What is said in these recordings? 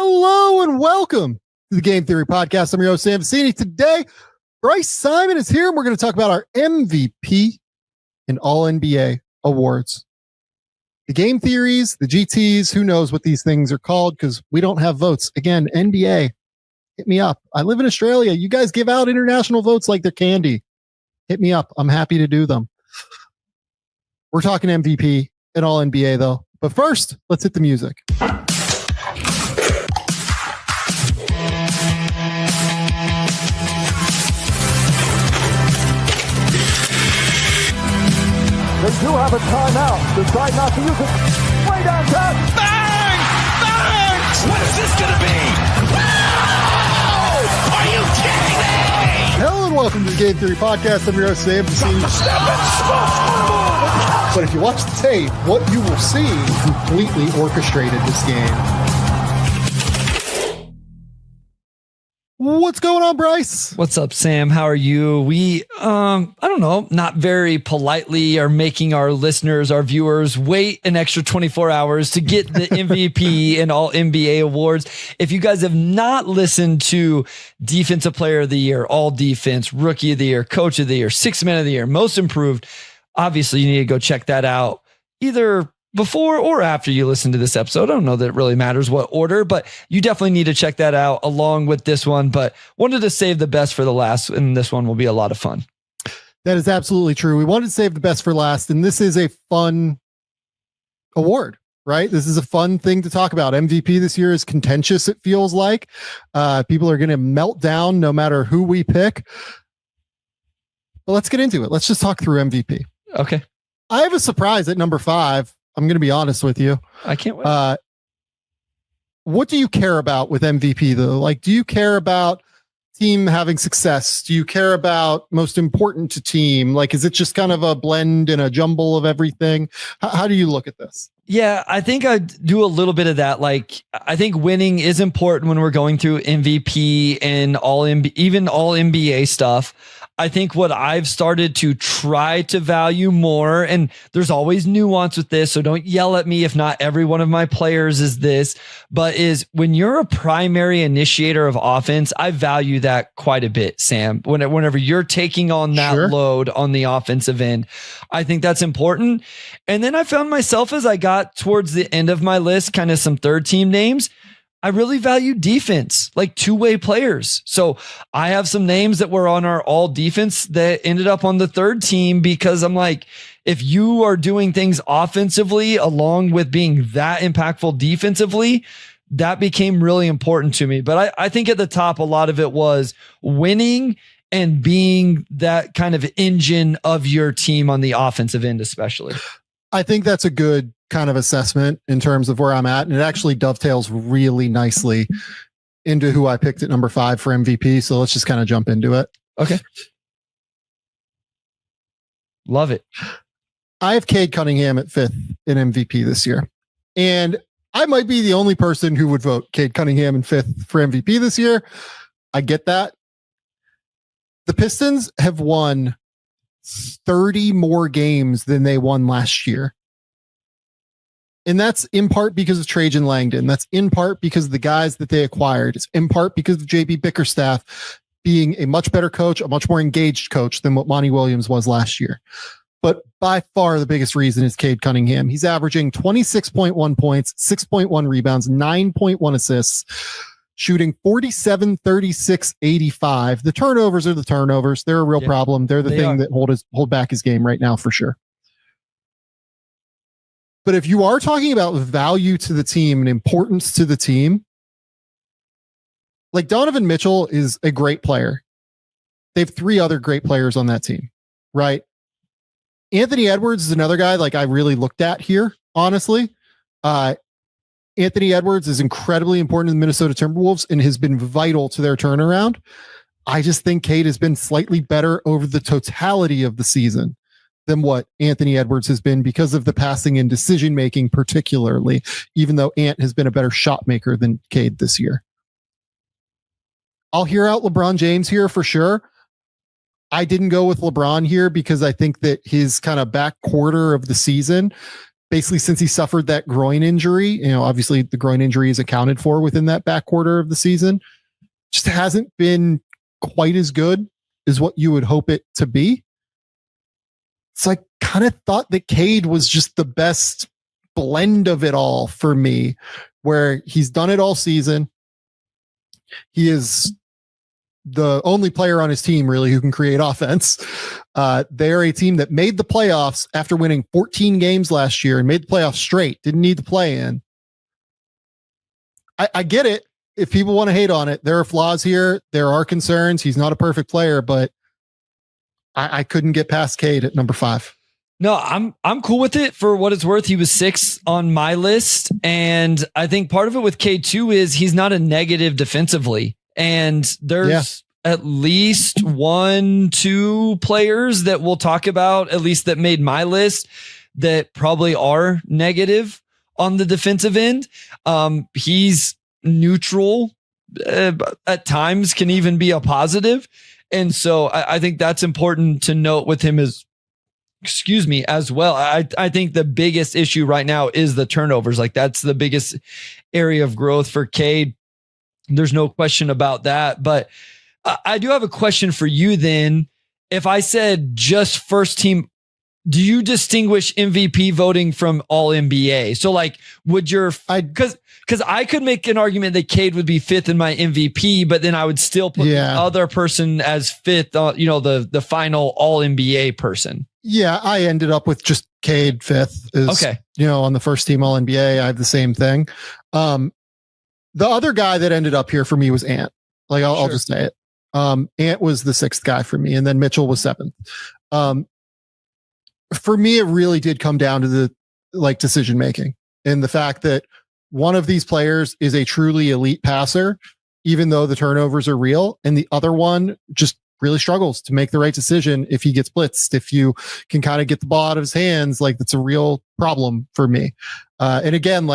Hello and welcome to the Game Theory Podcast. I'm your host, Sam Vecenie. Today, Bryce Simon is here, and we're going to talk about our MVP and All-NBA awards. The game theories, the GTs, who knows what these things are called because we don't have votes. Again, NBA, hit me up. I live in Australia. You guys give out international votes like they're candy. Hit me up. I'm happy to do them. We're talking MVP and All-NBA, though. But first, let's hit the music. They do have a timeout. Decide not to use it. Way downtown. Bang! Bang! What is this going to be? Wow! Are you kidding me? Hello and welcome to the Game Theory Podcast. I'm your host, Sam Vecenie. But if you watch the tape, what you will see completely orchestrated this game. What's going on, Bryce? What's up, Sam? How are you? We, I don't know, not very politely are making our listeners, our viewers wait an extra 24 hours to get the MVP and all NBA awards. If you guys have not listened to Defensive Player of the Year, All Defense, Rookie of the Year, Coach of the Year, Sixth Man of the Year, Most Improved, obviously you need to go check that out either before or after you listen to this episode. I don't know that it really matters what order, but you definitely need to check that out along with this one. But wanted to save the best for the last, and this one will be a lot of fun. That is absolutely true. We wanted to save the best for last, and this is a fun award, right? This is a fun thing to talk about. MVP this year is contentious, it feels like. People are going to melt down no matter who we pick. But let's get into it. Let's just talk through MVP. Okay. I have a surprise at number 5. I'm going to be honest with you. I can't wait. What do you care about with MVP though? Like, do you care about team having success? Do you care about most important to team? Like, is it just kind of a blend and a jumble of everything? How do you look at this? Yeah, I think I do a little bit of that. Like, I think winning is important when we're going through MVP and even all NBA stuff. I think what I've started to try to value more, and there's always nuance with this, so don't yell at me if not every one of my players is this, but is when you're a primary initiator of offense, I value that quite a bit, Sam. Whenever you're taking on that load on the offensive end, I think that's important. And then I found myself as I got towards the end of my list, kind of some third team names, I really value defense, like two-way players. So I have some names that were on our all defense that ended up on the third team because I'm like, if you are doing things offensively along with being that impactful defensively, that became really important to me. But I think at the top, a lot of it was winning and being that kind of engine of your team on the offensive end, especially. I think that's a good kind of assessment in terms of where I'm at. And it actually dovetails really nicely into who I picked at number 5 for MVP. So let's just kind of jump into it. Okay. Love it. I have Cade Cunningham at 5th in MVP this year. And I might be the only person who would vote Cade Cunningham in 5th for MVP this year. I get that. The Pistons have won 30 more games than they won last year. And that's in part because of Trajan Langdon. That's in part because of the guys that they acquired. It's in part because of JB Bickerstaff being a much better coach, a much more engaged coach than what Monty Williams was last year. But by far the biggest reason is Cade Cunningham. He's averaging 26.1 points, 6.1 rebounds, 9.1 assists, shooting 47, 36, 85. The turnovers are the turnovers. They're a real problem. They're the thing that hold back his game right now for sure. But if you are talking about value to the team and importance to the team, like Donovan Mitchell is a great player. They have 3 other great players on that team, right? Anthony Edwards is another guy like I really looked at here, honestly. Anthony Edwards is incredibly important to the Minnesota Timberwolves and has been vital to their turnaround. I just think Cade has been slightly better over the totality of the season than what Anthony Edwards has been because of the passing and decision-making particularly, even though Ant has been a better shot maker than Cade this year. I'll hear out LeBron James here for sure. I didn't go with LeBron here because I think that his kind of back quarter of the season basically since he suffered that groin injury. Obviously the groin injury is accounted for within that back quarter of the season. Just hasn't been quite as good as what you would hope it to be. So I kind of thought that Cade was just the best blend of it all for me, where he's done it all season. He is the only player on his team really who can create offense. They're a team that made the playoffs after winning 14 games last year and made the playoffs straight. Didn't need to play in. I get it. If people want to hate on it, there are flaws here. There are concerns. He's not a perfect player, but I couldn't get past Cade at number 5. No, I'm cool with it for what it's worth. He was 6 on my list. And I think part of it with Cade too is he's not a negative defensively. And there's at least 1-2 players that we'll talk about, at least that made my list, that probably are negative on the defensive end. He's neutral at times, can even be a positive. And so I think that's important to note with him as well. I think the biggest issue right now is the turnovers. Like that's the biggest area of growth for Cade. There's no question about that. But I do have a question for you then. If I said just first team, do you distinguish MVP voting from all NBA? So like, would your, because I could make an argument that Cade would be 5th in my MVP, but then I would still put the other person as 5th, the final all NBA person. Yeah. I ended up with just Cade 5th on the first team all NBA. I have the same thing. The other guy that ended up here for me was Ant. Like I'll just say it. Ant was the 6th guy for me, and then Mitchell was 7th. For me, it really did come down to the decision making and the fact that one of these players is a truly elite passer, even though the turnovers are real, and the other one just really struggles to make the right decision if he gets blitzed. If you can kind of get the ball out of his hands, that's a real problem for me. And again,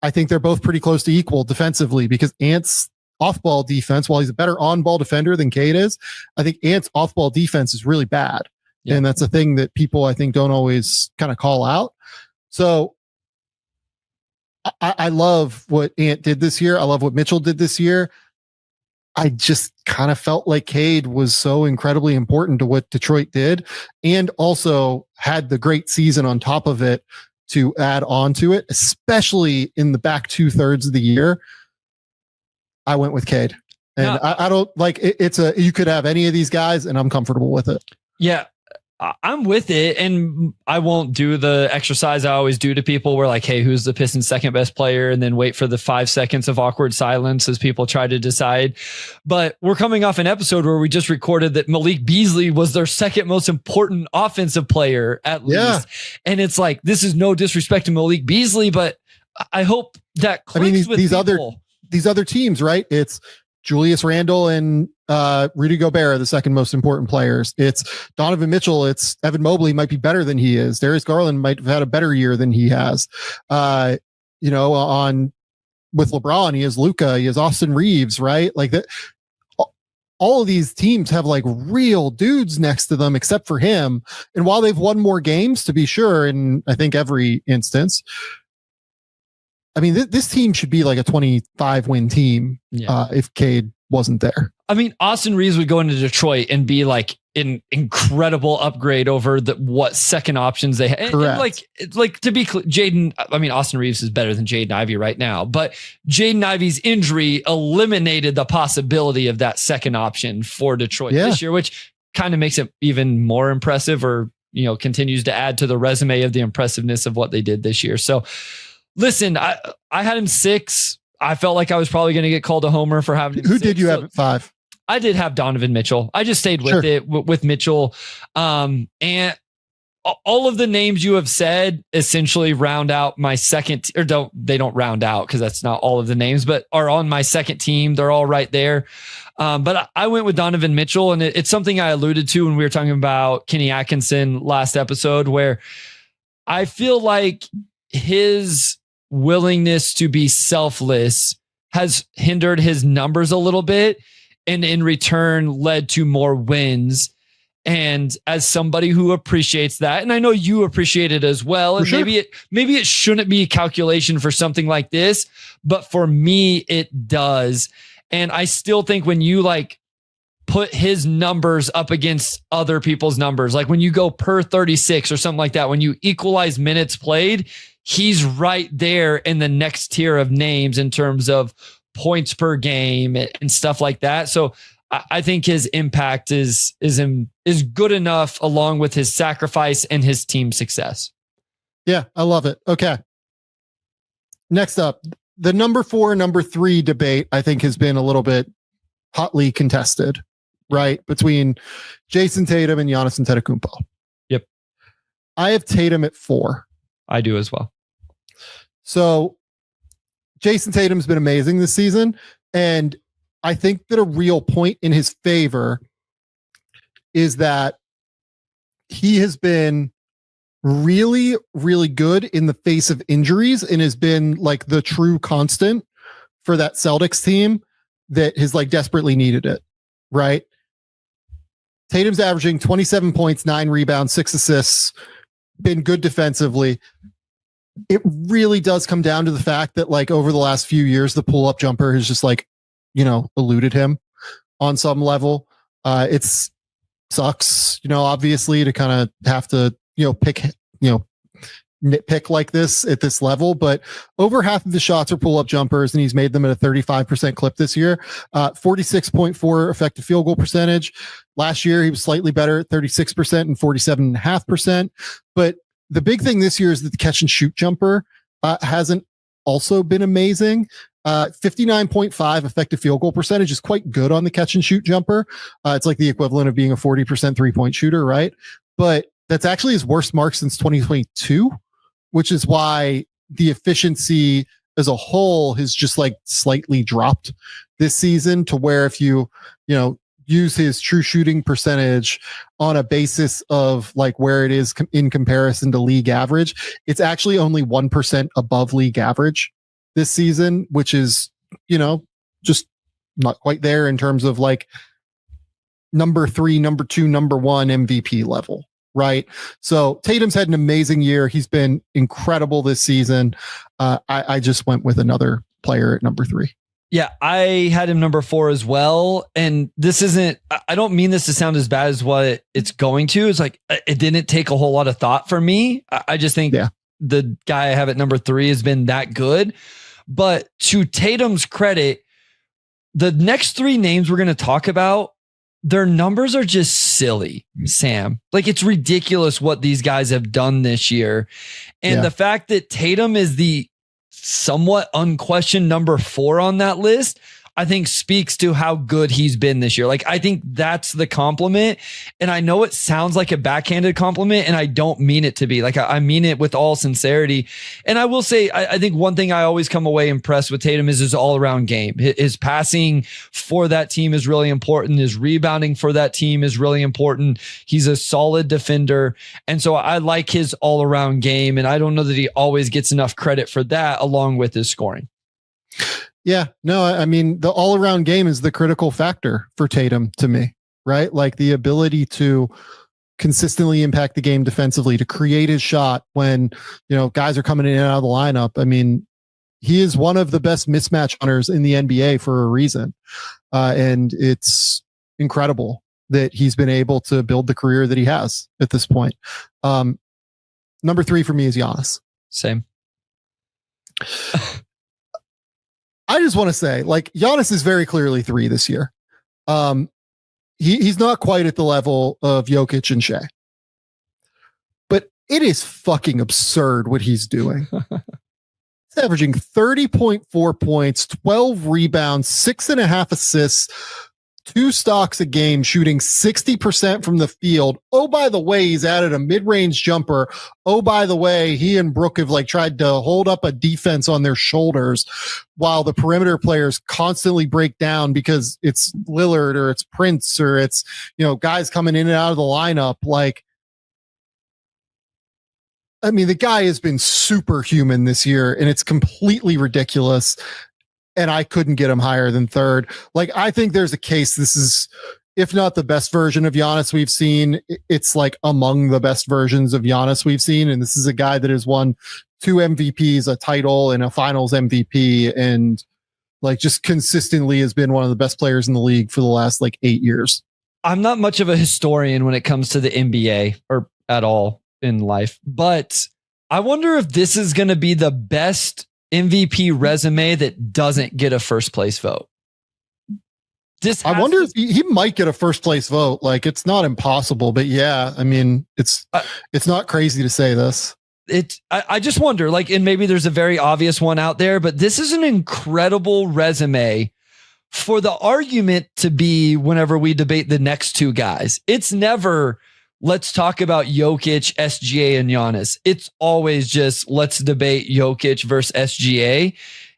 I think they're both pretty close to equal defensively, because Ant's off-ball defense, while he's a better on-ball defender than Cade is, I think Ant's off-ball defense is really bad. Yeah. And that's a thing that people, I think, don't always kind of call out. So I love what Ant did this year. I love what Mitchell did this year. I just kind of felt like Cade was so incredibly important to what Detroit did, and also had the great season on top of it to add on to it, especially in the back 2/3 of the year. I went with Cade, and I don't you could have any of these guys and I'm comfortable with it. Yeah, I'm with it. And I won't do the exercise I always do to people where hey, who's the Pistons' second best player? And then wait for the 5 seconds of awkward silence as people try to decide. But we're coming off an episode where we just recorded that Malik Beasley was their second most important offensive player at least. And it's this is no disrespect to Malik Beasley, but I hope that clicks with these other teams, right? It's Julius Randle and Rudy Gobert are the second most important players. It's Donovan Mitchell. It's Evan Mobley might be better than he is. Darius Garland might have had a better year than he has. With LeBron, he has Luka, he has Austin Reeves, right? Like that. All of these teams have real dudes next to them, except for him. And while they've won more games, to be sure, in I think every instance, I mean, this team should be a 25 win team if Cade wasn't there. I mean, Austin Reeves would go into Detroit and be an incredible upgrade over what second options they had. Correct. And to be clear, Austin Reeves is better than Jaden Ivey right now, but Jaden Ivey's injury eliminated the possibility of that second option for Detroit this year, which kind of makes it even more impressive, or, continues to add to the resume of the impressiveness of what they did this year. So, listen, I had him 6. I felt like I was probably going to get called a homer for having him. Who did you have at 5? I did have Donovan Mitchell. I just stayed with it with Mitchell. And all of the names you have said essentially round out my second, they don't round out because that's not all of the names, but are on my second team. They're all right there. But I went with Donovan Mitchell, and it's something I alluded to when we were talking about Kenny Atkinson last episode, where I feel like his willingness to be selfless has hindered his numbers a little bit, and in return led to more wins. And as somebody who appreciates that, and I know you appreciate it as well, and maybe it shouldn't be a calculation for something like this, but for me, it does. And I still think when you like put his numbers up against other people's numbers, like when you go per 36 or something like that, when you equalize minutes played, he's right there in the next tier of names in terms of points per game and stuff like that. So I think his impact is good enough along with his sacrifice and his team success. Yeah, I love it. Okay. Next up, the number 4, number 3 debate, I think has been a little bit hotly contested, right? Between Jason Tatum and Giannis Antetokounmpo. Yep. I have Tatum at 4. I do as well. So Jason Tatum's been amazing this season. And I think that a real point in his favor is that he has been really, really good in the face of injuries and has been like the true constant for that Celtics team that has like desperately needed it. Right. Tatum's averaging 27 points, 9 rebounds, 6 assists, been good defensively. It really does come down to the fact that like over the last few years, the pull-up jumper has just like, eluded him on some level. It's sucks, obviously to kind of have to, pick, nitpick like this at this level, but over half of the shots are pull-up jumpers and he's made them at a 35% clip this year. 46.4 effective field goal percentage. Last year, he was slightly better at 36% and 47.5%. But the big thing this year is that the catch and shoot jumper hasn't also been amazing. 59.5 effective field goal percentage is quite good on the catch and shoot jumper. It's like the equivalent of being a 40% 3-point shooter, right? But that's actually his worst mark since 2022, which is why the efficiency as a whole has just like slightly dropped this season to where if you use his true shooting percentage on a basis of like where it is in comparison to league average, it's actually only 1% above league average this season, which is, just not quite there in terms of like number 3, number 2, number 1 MVP level. Right. So Tatum's had an amazing year. He's been incredible this season. I just went with another player at number 3. Yeah, I had him number 4 as well. And this isn't, I don't mean this to sound as bad as what it's going to. It's like, it didn't take a whole lot of thought for me. I just think the guy I have at number 3 has been that good. But to Tatum's credit, the next 3 names we're going to talk about, their numbers are just silly, Sam. Like it's ridiculous what these guys have done this year. And the fact that Tatum is the somewhat unquestioned number 4 on that list, I think speaks to how good he's been this year. Like, I think that's the compliment. And I know it sounds like a backhanded compliment and I don't mean it to be. Like, I mean it with all sincerity. And I will say, I think one thing I always come away impressed with Tatum is his all around game. His passing for that team is really important. His rebounding for that team is really important. He's a solid defender. And so I like his all around game. And I don't know that he always gets enough credit for that along with his scoring. Yeah, no, I mean, the all around game is the critical factor for Tatum to me, right? Like the ability to consistently impact the game defensively, to create his shot when, guys are coming in and out of the lineup. I mean, he is one of the best mismatch hunters in the NBA for a reason. And it's incredible that he's been able to build the career that he has at this point. Number 3 for me is Giannis. Same. I just want to say, like, Giannis is very clearly 3 this year. He's not quite at the level of Jokic and Shea, but it is fucking absurd what he's doing. He's averaging 30.4 points, 12 rebounds, 6.5 assists, 2 stocks a game, shooting 60% from the field. Oh, by the way, he's added a mid-range jumper. Oh, by the way, he and Brook have like tried to hold up a defense on their shoulders while the perimeter players constantly break down because it's Lillard or it's Prince or it's, guys coming in and out of the lineup. Like, I mean, the guy has been superhuman this year and it's completely ridiculous. And I couldn't get him higher than 3rd. Like, I think there's a case. This is if not the best version of Giannis we've seen, it's like among the best versions of Giannis we've seen. And this is a guy that has won 2 MVPs, a title, and a finals MVP, and like just consistently has been one of the best players in the league for the last like 8 years. I'm not much of a historian when it comes to the NBA or at all in life, but I wonder if this is going to be the best MVP resume that doesn't get a first place vote. I wonder if he might get a first place vote. Like, it's not impossible, but yeah, I mean, it's not crazy to say this. I just wonder, like, and maybe there's a very obvious one out there, but this is an incredible resume for the argument to be whenever we debate the next two guys. It's never, let's talk about Jokic, SGA, and Giannis. It's always just, let's debate Jokic versus SGA.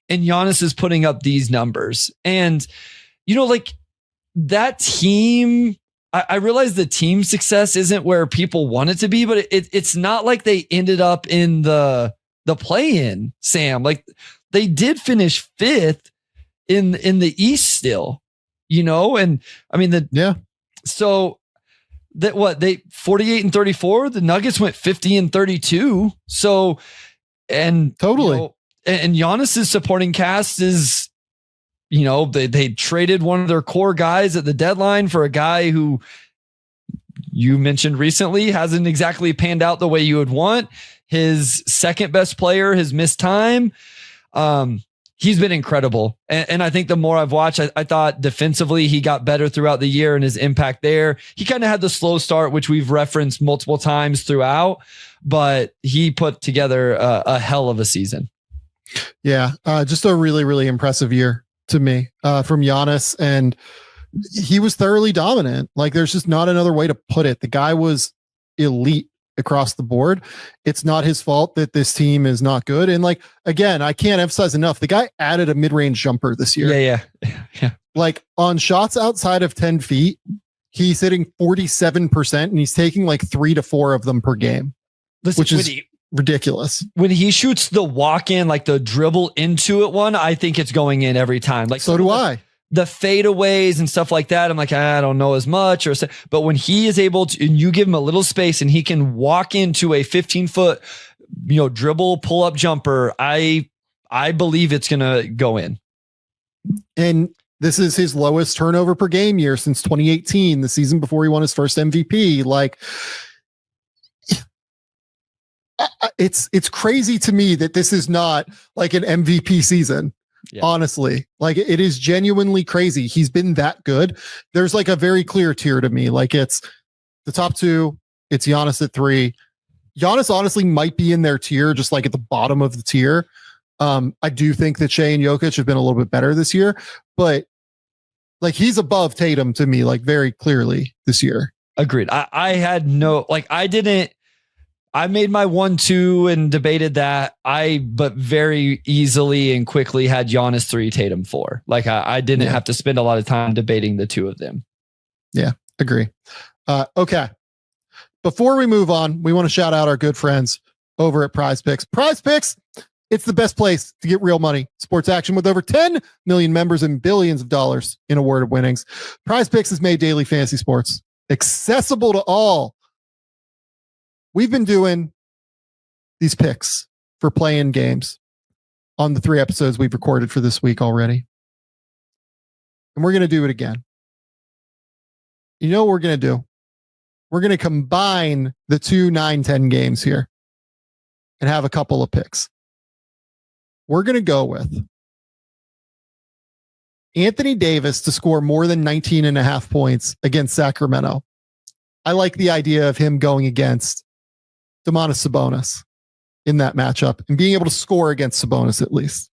And Giannis is putting up these numbers. And, you know, like that team, I realize the team success isn't where people want it to be, but it's not like they ended up in the play-in, Sam. Like they did finish 5th in the East still, you know? And I mean, so that they 48 and 34, the Nuggets went 50 and 32. So, and totally. You know, and Giannis's supporting cast is, you know, they traded one of their core guys at the deadline for a guy who you mentioned recently hasn't exactly panned out the way you would want. His second best player has missed time. He's been incredible. And I think the more I've watched, I thought defensively he got better throughout the year and his impact there. He kind of had the slow start, which we've referenced multiple times throughout, but he put together a hell of a season. Yeah, just a really, really impressive year to me from Giannis, and he was thoroughly dominant. Like, there's just not another way to put it. The guy was elite across the board. It's not his fault that this team is not good. And like, again, I can't emphasize enough, the guy added a mid-range jumper this year. Yeah. Like on shots outside of 10 feet, he's hitting 47% and he's taking like 3 to 4 of them per game. Listen, which is ridiculous. When he shoots the walk in, like the dribble into it one, I think it's going in every time. Like, so do I. The fadeaways and stuff like that, I'm like, I don't know as much. But when he is able to, and you give him a little space and he can walk into a 15-foot, you know, dribble pull up jumper, I believe it's going to go in. And this is his lowest turnover per game year since 2018, the season before he won his first MVP. Like, it's crazy to me that this is not like an MVP season. Yeah. Honestly, like it is genuinely crazy. He's been that good. There's like a very clear tier to me. Like it's the top 2. It's Giannis at 3. Giannis honestly might be in their tier, just like at the bottom of the tier. I do think that Shea and Jokic have been a little bit better this year, but like he's above Tatum to me, like very clearly this year. Agreed. I had no, like I made my 1-2 and debated that. But very easily and quickly had Giannis 3, Tatum 4. Like I didn't have to spend a lot of time debating the two of them. Yeah, agree. Okay. Before we move on, we want to shout out our good friends over at PrizePicks. PrizePicks, it's the best place to get real money. Sports action with over 10 million members and billions of dollars in awarded winnings. PrizePicks has made daily fantasy sports accessible to all. We've been doing these picks for play-in games on the 3 episodes we've recorded for this week already. And we're going to do it again. You know what we're going to do? We're going to combine the 2 9-10 games here and have a couple of picks. We're going to go with Anthony Davis to score more than 19.5 points against Sacramento. I like the idea of him going against Domantas Sabonis in that matchup and being able to score against Sabonis at least.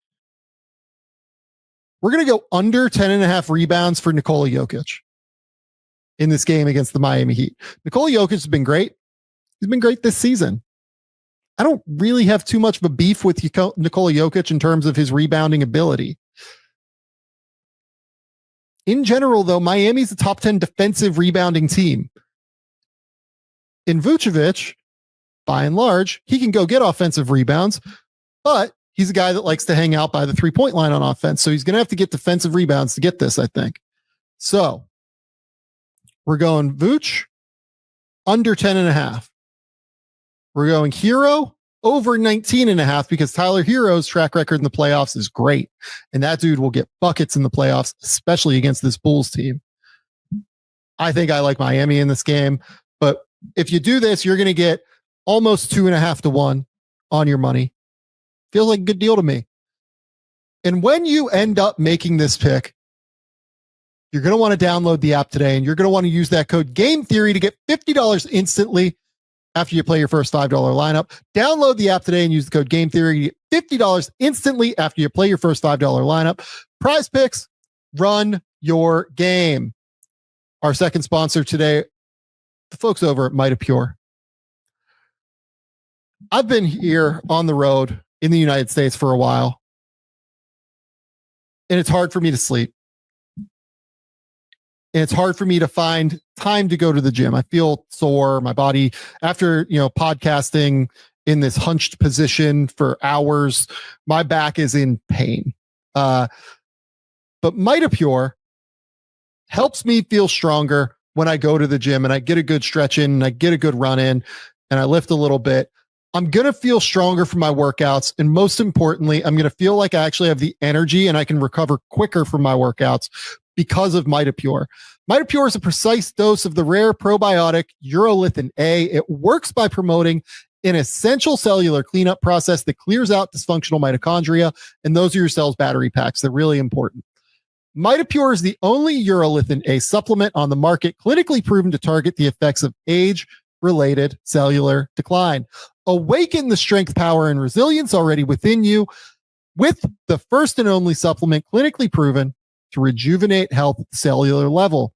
We're going to go under 10.5 rebounds for Nikola Jokic in this game against the Miami Heat. Nikola Jokic has been great. He's been great this season. I don't really have too much of a beef with Nikola Jokic in terms of his rebounding ability. In general, though, Miami's a top 10 defensive rebounding team. In Vucevic, by and large, he can go get offensive rebounds, but he's a guy that likes to hang out by the 3-point line on offense. So he's going to have to get defensive rebounds to get this, I think. So We're going Vooch under 10.5. We're going Hero over 19.5 because Tyler Hero's track record in the playoffs is great. And that dude will get buckets in the playoffs, especially against this Bulls team. I think I like Miami in this game, but if you do this, you're going to get almost 2.5 to 1 on your money. Feels like a good deal to me. And when you end up making this pick, you're going to want to download the app today, and you're going to want to use that code Game Theory to get $50 instantly after you play your first $5 lineup. Download the app today and use the code Game Theory to get $50 instantly after you play your first $5 lineup. PrizePicks, run your game. Our second sponsor today, the folks over at MITOPURE. I've been here on the road in the United States for a while, and it's hard for me to sleep. And it's hard for me to find time to go to the gym. I feel sore. My body, after, podcasting in this hunched position for hours, my back is in pain. But MITOPURE helps me feel stronger when I go to the gym and I get a good stretch in and I get a good run in and I lift a little bit. I'm going to feel stronger from my workouts. And most importantly, I'm going to feel like I actually have the energy and I can recover quicker from my workouts because of MITOPURE. MITOPURE is a precise dose of the rare probiotic urolithin A. It works by promoting an essential cellular cleanup process that clears out dysfunctional mitochondria. And those are your cell's battery packs. They're really important. MITOPURE is the only urolithin A supplement on the market clinically proven to target the effects of age-related cellular decline. Awaken the strength, power, and resilience already within you with the first and only supplement clinically proven to rejuvenate health at the cellular level.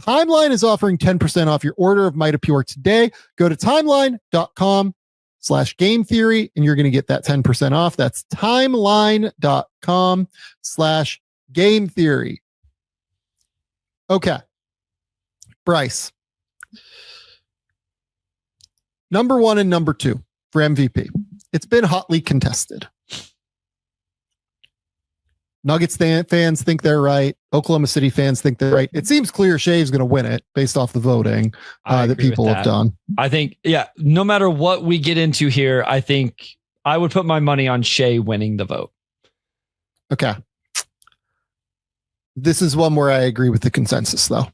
Timeline is offering 10% off your order of MITOPURE today. Go to timeline.com/game theory and you're going to get that 10% off. That's timeline.com/game theory. Okay. Bryce. Number 1 and number 2 for MVP. It's been hotly contested. Nuggets fans think they're right. Oklahoma City fans think they're right. It seems clear Shea's going to win it based off the voting that people have done. I think, no matter what we get into here, I think I would put my money on Shea winning the vote. Okay. This is one where I agree with the consensus, though.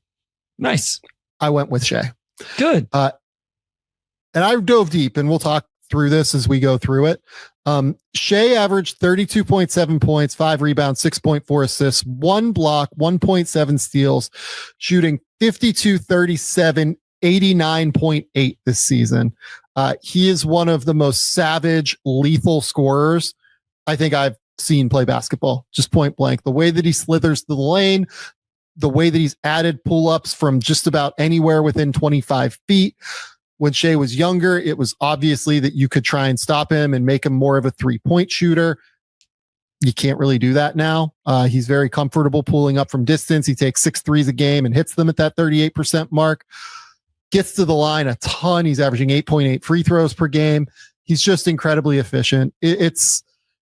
Nice. I went with Shea. Good. And I dove deep, and we'll talk through this as we go through it. Shea averaged 32.7 points, 5 rebounds, 6.4 assists, 1 block, 1.7 steals, shooting 52, 37, 89.8 this season. He is one of the most savage, lethal scorers I think I've seen play basketball, just point blank. The way that he slithers to the lane, the way that he's added pull-ups from just about anywhere within 25 feet. When Shea was younger, it was obviously that you could try and stop him and make him more of a 3-point shooter. You can't really do that now. He's very comfortable pulling up from distance. He takes 6 threes a game and hits them at that 38% mark. Gets to the line a ton. He's averaging 8.8 free throws per game. He's just incredibly efficient.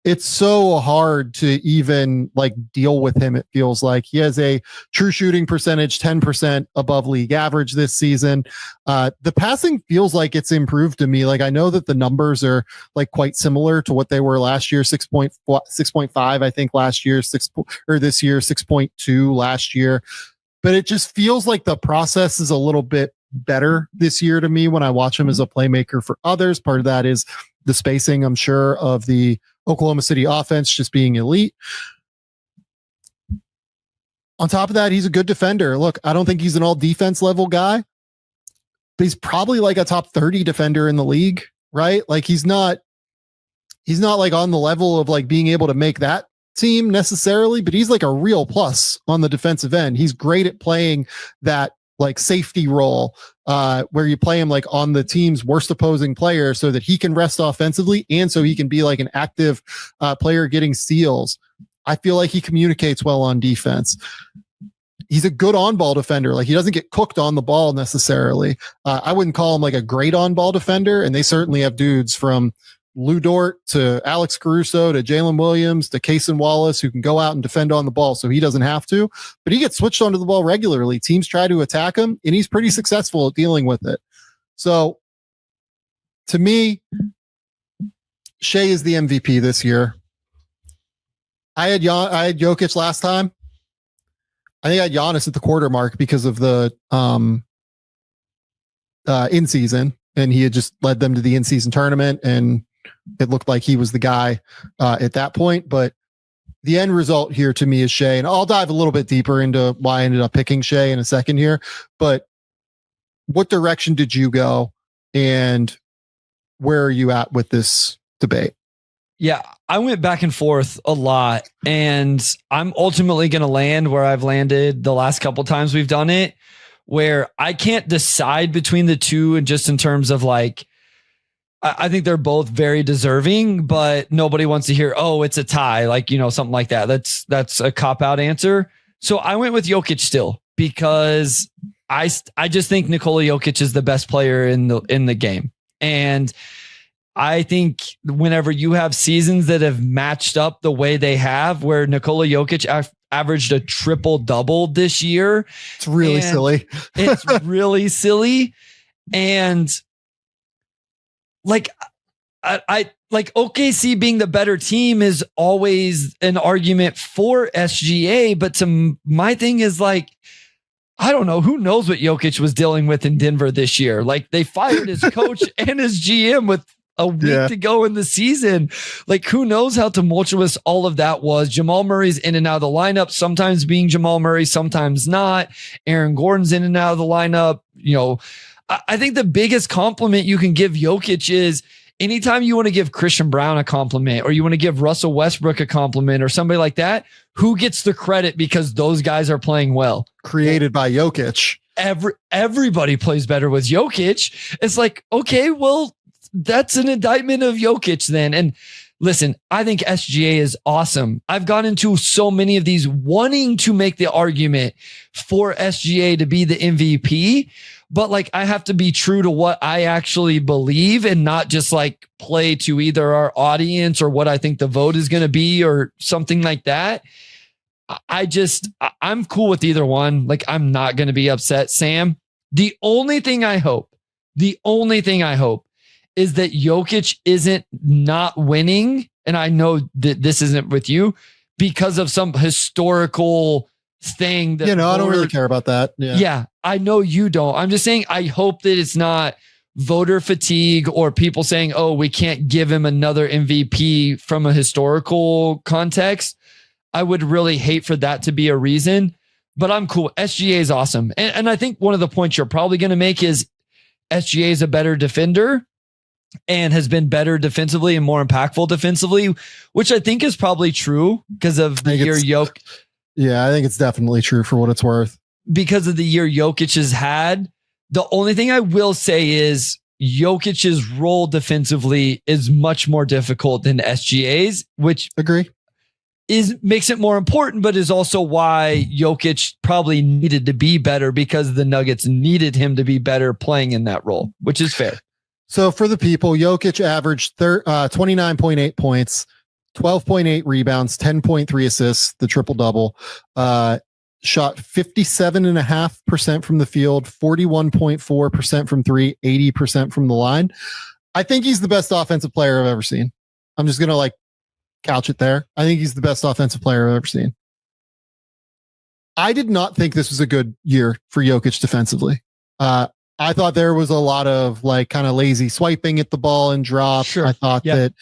It's so hard to even deal with him. It feels like he has a true shooting percentage 10% above league average this season. The passing feels like it's improved to me. I know that the numbers are quite similar to what they were last year, 6.5, I think last year, this year, 6.2 last year. But it just feels like the process is a little bit better this year to me when I watch him as a playmaker for others. Part of that is the spacing, I'm sure, of the Oklahoma City offense just being elite. On top of that, he's a good defender. Look, I don't think he's an all defense level guy, but he's probably a top 30 defender in the league, right? He's not on the level of being able to make that team necessarily, but he's a real plus on the defensive end. He's great at playing that safety role where you play him on the team's worst opposing player so that he can rest offensively and so he can be an active player getting steals. I feel like he communicates well on defense. He's a good on-ball defender. He doesn't get cooked on the ball necessarily. I wouldn't call him a great on-ball defender, and they certainly have dudes from Lou Dort to Alex Caruso to Jalen Williams to Cason Wallace, who can go out and defend on the ball so he doesn't have to, but he gets switched onto the ball regularly. Teams try to attack him and he's pretty successful at dealing with it. So to me, Shea is the MVP this year. I had Jokic last time. I think I had Giannis at the quarter mark because of the in season, and he had just led them to the in-season tournament, and it looked like he was the guy at that point. But the end result here to me is Shea, and I'll dive a little bit deeper into why I ended up picking Shea in a second here. But what direction did you go, and where are you at with this debate? Yeah, I went back and forth a lot, and I'm ultimately going to land where I've landed the last couple times we've done it, where I can't decide between the two, and just in terms of like, I think they're both very deserving, but nobody wants to hear, oh, it's a tie, like, you know, something like that. That's a cop-out answer. So I went with Jokic still, because I just think Nikola Jokic is the best player in the game. And I think whenever you have seasons that have matched up the way they have, where Nikola Jokic averaged a triple double this year, it's really silly. It's really silly. And like, I like OKC being the better team is always an argument for SGA. But my thing is like, I don't know. Who knows what Jokic was dealing with in Denver this year? Like, they fired his coach and his GM with a week to go in the season. Like, who knows how tumultuous all of that was. Jamal Murray's in and out of the lineup, sometimes being Jamal Murray, sometimes not. Aaron Gordon's in and out of the lineup. You know, I think the biggest compliment you can give Jokic is anytime you want to give Christian Brown a compliment, or you want to give Russell Westbrook a compliment, or somebody like that, who gets the credit because those guys are playing well? Created by Jokic. Everybody plays better with Jokic. It's like, okay, well, that's an indictment of Jokic then. And listen, I think SGA is awesome. I've gone into so many of these wanting to make the argument for SGA to be the MVP, but like, I have to be true to what I actually believe and not just like play to either our audience or what I think the vote is going to be or something like that. I'm cool with either one. Like, I'm not going to be upset, Sam. The only thing I hope is that Jokic isn't not winning. And I know that this isn't with you because of some historical thing that, you know, I don't really care about that. Yeah, I know you don't. I'm just saying, I hope that it's not voter fatigue or people saying, oh, we can't give him another MVP from a historical context. I would really hate for that to be a reason, but I'm cool. SGA is awesome. And I think one of the points you're probably going to make is SGA is a better defender and has been better defensively and more impactful defensively, which I think is probably true because of the year Jokic. Yeah, I think it's definitely true for what it's worth. Because of the year Jokic has had. The only thing I will say is Jokic's role defensively is much more difficult than SGA's, which makes it more important, but is also why Jokic probably needed to be better, because the Nuggets needed him to be better playing in that role, which is fair. So for the people, Jokic averaged 29.8 points, 12.8 rebounds, 10.3 assists, the triple double, shot 57.5% from the field, 41.4% from three, 80% from the line. I think he's the best offensive player I've ever seen. I'm just going to like couch it there. I think he's the best offensive player I've ever seen. I did not think this was a good year for Jokic defensively. I thought there was a lot of like kind of lazy swiping at the ball and drop. Sure. I thought that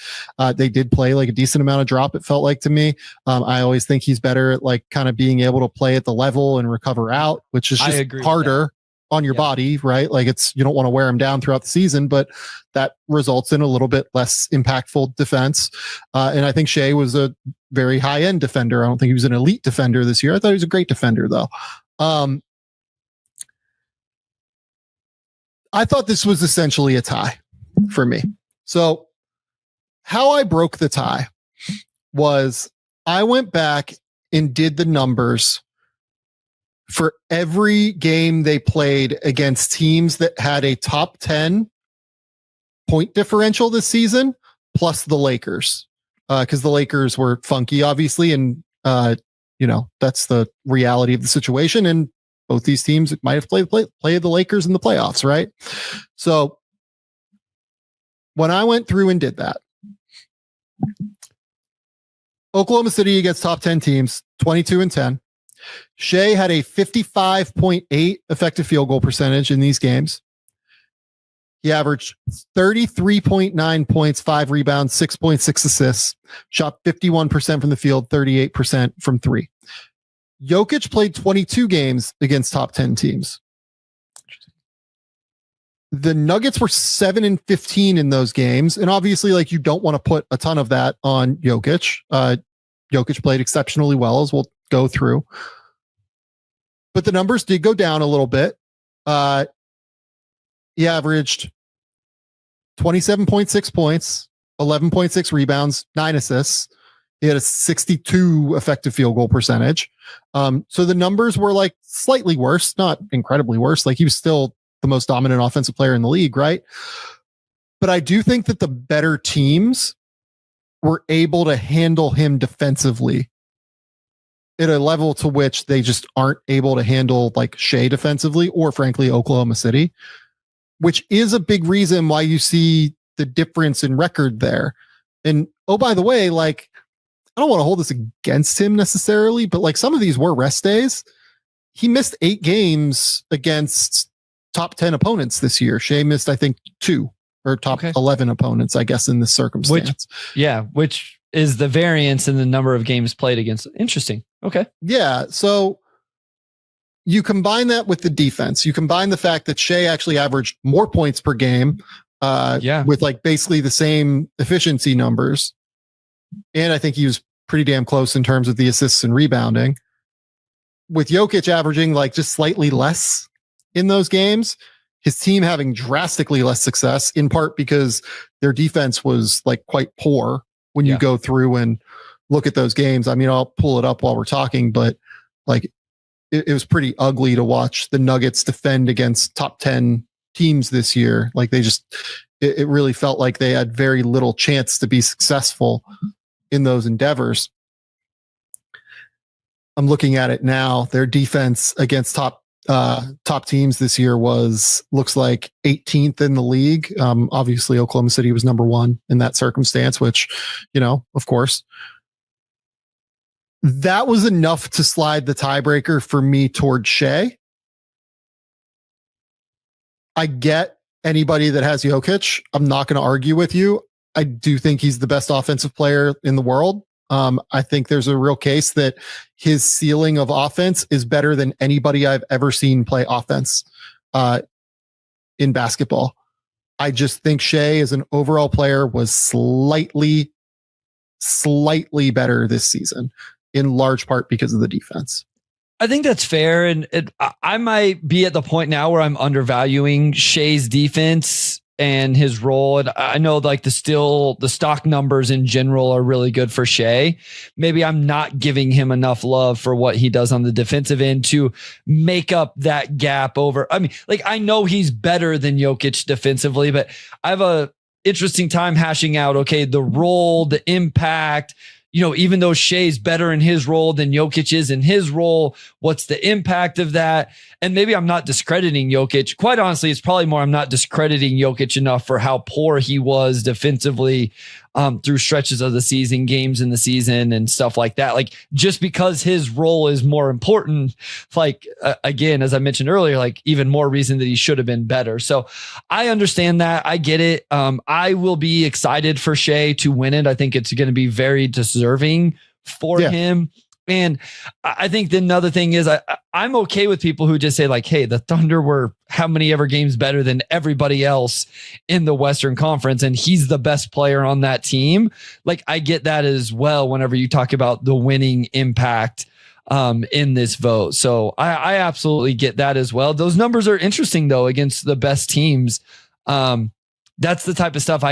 they did play like a decent amount of drop. It felt like to me. I always think he's better at like kind of being able to play at the level and recover out, which is just harder on your body, right? Like you don't want to wear him down throughout the season, but that results in a little bit less impactful defense. And I think Shea was a very high end defender. I don't think he was an elite defender this year. I thought he was a great defender though. I thought this was essentially a tie for me. So how I broke the tie was I went back and did the numbers for every game they played against teams that had a top 10 point differential this season, plus the Lakers, because the Lakers were funky, obviously, and that's the reality of the situation. And both these teams might have played the Lakers in the playoffs, right? So when I went through and did that, Oklahoma City against top 10 teams, 22-10. Shea had a 55.8 effective field goal percentage in these games. He averaged 33.9 points, 5 rebounds, 6.6 assists, shot 51% from the field, 38% from three. Jokic played 22 games against top 10 teams. The Nuggets were 7-15 in those games. And obviously, like, you don't want to put a ton of that on Jokic. Jokic played exceptionally well, as we'll go through. But the numbers did go down a little bit. He averaged 27.6 points, 11.6 rebounds, 9 assists. He had a 62 effective field goal percentage. So the numbers were like slightly worse, not incredibly worse. Like, he was still the most dominant offensive player in the league, right? But I do think that the better teams were able to handle him defensively at a level to which they just aren't able to handle, like, Shea defensively, or frankly Oklahoma City, which is a big reason why you see the difference in record there. And oh, by the way, like, I don't want to hold this against him necessarily, but like, some of these were rest days. He missed 8 games against top 10 opponents this year. Shea missed, I think, 2 or top 11 opponents, I guess, in this circumstance. Which is the variance in the number of games played against. Interesting. Okay. Yeah. So you combine that with the defense. You combine the fact that Shea actually averaged more points per game, with like basically the same efficiency numbers. And I think he was pretty damn close in terms of the assists and rebounding, with Jokic averaging like just slightly less in those games, his team having drastically less success, in part because their defense was like quite poor when you go through and look at those games. I mean, I'll pull it up while we're talking, but like, it was pretty ugly to watch the Nuggets defend against top 10 teams this year. Like, they just, it really felt like they had very little chance to be successful in those endeavors. I'm looking at it now. Their defense against top teams this year looks like 18th in the league. Obviously Oklahoma City was number 1 in that circumstance, which, of course, that was enough to slide the tiebreaker for me toward Shea. I get anybody that has Jokic. I'm not going to argue with you. I do think he's the best offensive player in the world. I think there's a real case that his ceiling of offense is better than anybody I've ever seen play offense in basketball. I just think Shea as an overall player was slightly better this season, in large part because of the defense. I think that's fair. And I might be at the point now where I'm undervaluing Shea's defense and his role. And I know like the stock numbers in general are really good for Shea. Maybe I'm not giving him enough love for what he does on the defensive end to make up that gap over. I mean, like, I know he's better than Jokic defensively, but I have a interesting time hashing out, okay, the role, the impact, even though Shea's better in his role than Jokic is in his role, what's the impact of that? And maybe I'm not discrediting Jokic. Quite honestly, it's probably more I'm not discrediting Jokic enough for how poor he was defensively through stretches of the season, games in the season and stuff like that. Like, just because his role is more important, like, again, as I mentioned earlier, like, even more reason that he should have been better. So I understand that. I get it. I will be excited for Shea to win it. I think it's going to be very deserving for him. And I think the another thing is I'm okay with people who just say like, hey, the Thunder were how many ever games better than everybody else in the Western Conference, and he's the best player on that team. Like, I get that as well whenever you talk about the winning impact in this vote. So I absolutely get that as well. Those numbers are interesting though against the best teams. That's the type of stuff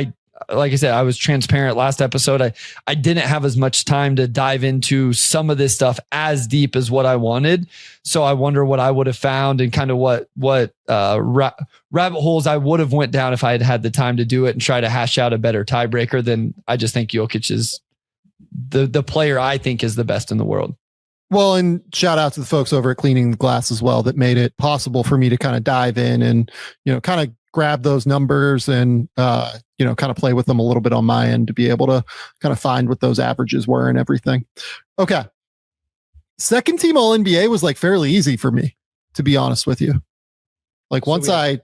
like I said, I was transparent last episode. I didn't have as much time to dive into some of this stuff as deep as what I wanted. So I wonder what I would have found and kind of what rabbit holes I would have went down if I had had the time to do it and try to hash out a better tiebreaker. Than I just think Jokic is the player I think is the best in the world. Well, and shout out to the folks over at Cleaning the Glass as well that made it possible for me to kind of dive in and, kind of grab those numbers and, kind of play with them a little bit on my end to be able to kind of find what those averages were and everything. Okay. Second team All NBA was like fairly easy for me, to be honest with you. Like once I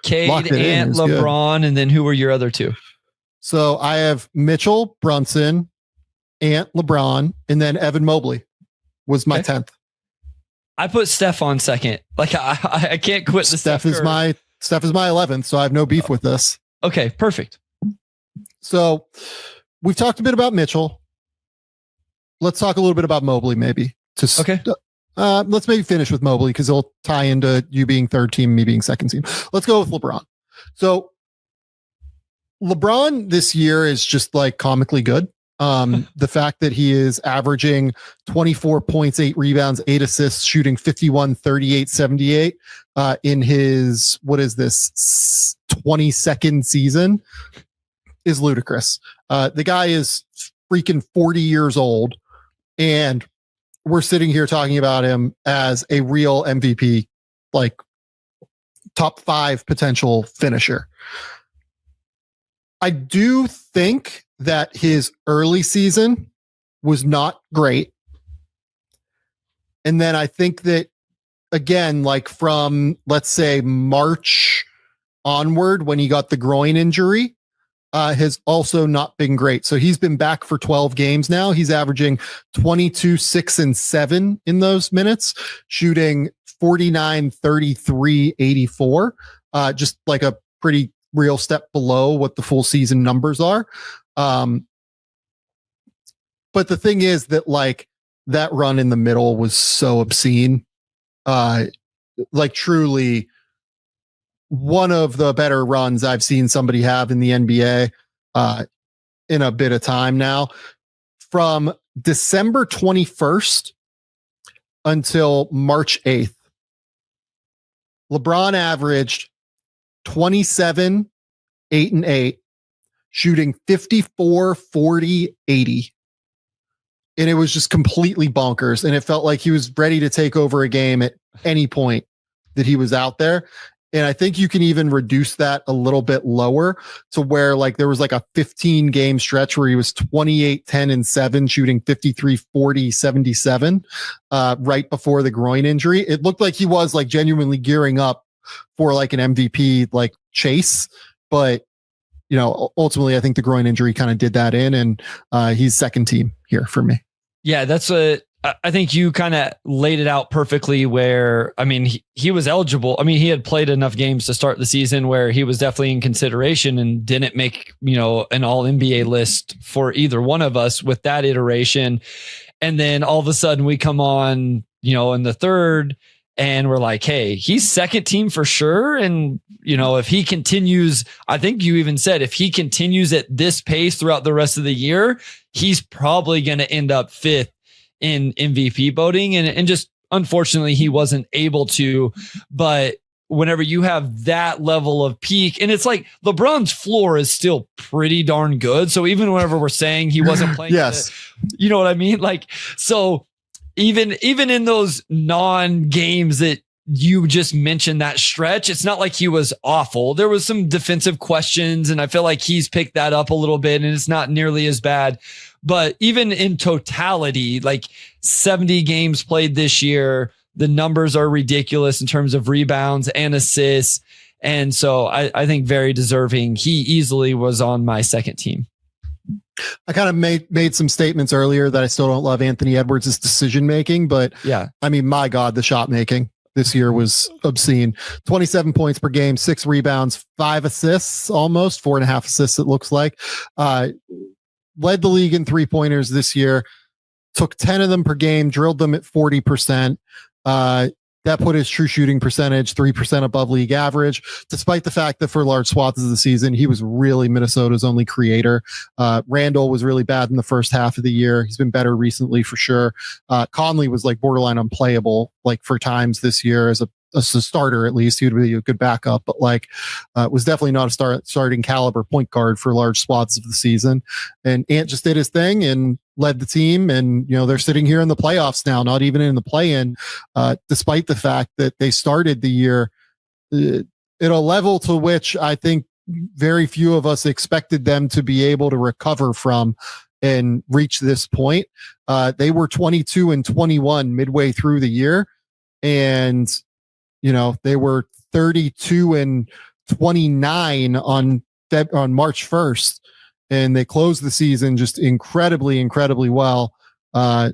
Cade, Ant, LeBron, and then who were your other two? So I have Mitchell, Brunson, Ant, LeBron, and then Evan Mobley was my 10th. I put Steph on second. Like I can't quit the Steph is my 11th, so I have no beef with this. Okay, perfect. So we've talked a bit about Mitchell. Let's talk a little bit about Mobley, maybe. Let's maybe finish with Mobley because it'll tie into you being third team, me being second team. Let's go with LeBron. So LeBron this year is just like comically good. The fact that he is averaging 24 points, 8 rebounds, 8 assists, shooting 51, 38, 78 in his, 22nd season is ludicrous. The guy is freaking 40 years old, and we're sitting here talking about him as a real MVP, like top 5 potential finisher. I do think that his early season was not great. And then I think that, again, like from, let's say, March onward, when he got the groin injury, has also not been great. So he's been back for 12 games now. He's averaging 22, 6, and 7 in those minutes, shooting 49, 33, 84. Just like a pretty real step below what the full season numbers are. But the thing is that like that run in the middle was so obscene. Like truly one of the better runs I've seen somebody have in the NBA in a bit of time now. From December 21st until March 8th, LeBron averaged 27, 8, and 8, shooting 54, 40, 80. And it was just completely bonkers. And it felt like he was ready to take over a game at any point that he was out there. And I think you can even reduce that a little bit lower to where like there was like a 15 game stretch where he was 28, 10, and 7, shooting 53, 40, 77 right before the groin injury. It looked like he was like genuinely gearing up for like an MVP like chase. But, you know, ultimately I think the groin injury kind of did that in, and he's second team here for me. Yeah, that's what I think you kind of laid it out perfectly where, I mean, he was eligible. I mean, he had played enough games to start the season where he was definitely in consideration and didn't make, you know, an all NBA list for either one of us with that iteration. And then all of a sudden we come on, you know, in the third and we're like, hey, he's second team for sure. And, you know, if he continues, I think you even said if he continues at this pace throughout the rest of the year, he's probably going to end up fifth in MVP voting. And just unfortunately, he wasn't able to. But whenever you have that level of peak, and it's like LeBron's floor is still pretty darn good. So even whenever we're saying he wasn't playing, yes, you know what I mean? Like, so even in those non-games that you just mentioned that stretch, it's not like he was awful. There was some defensive questions, and I feel like he's picked that up a little bit, and it's not nearly as bad. But even in totality, like 70 games played this year, the numbers are ridiculous in terms of rebounds and assists. And so I think very deserving. He easily was on my second team. I kind of made some statements earlier that I still don't love Anthony Edwards' decision making, but yeah, I mean, my God, the shot making this year was obscene. 27 points per game, 6 rebounds, 5 assists, almost 4.5 assists. It looks like, led the league in 3-pointers this year, took 10 of them per game, drilled them at 40%. That put his true shooting percentage 3% above league average, despite the fact that for large swaths of the season, he was really Minnesota's only creator. Randall was really bad in the first half of the year. He's been better recently for sure. Conley was like borderline unplayable, like for times this year as a starter, at least. He would be a good backup, but like was definitely not a starting caliber point guard for large swaths of the season. And Ant just did his thing and led the team. And, they're sitting here in the playoffs now, not even in the play-in, despite the fact that they started the year at a level to which I think very few of us expected them to be able to recover from and reach this point. They were 22-21 midway through the year. And, they were 32-29 on March 1st. And they closed the season just incredibly, incredibly well. I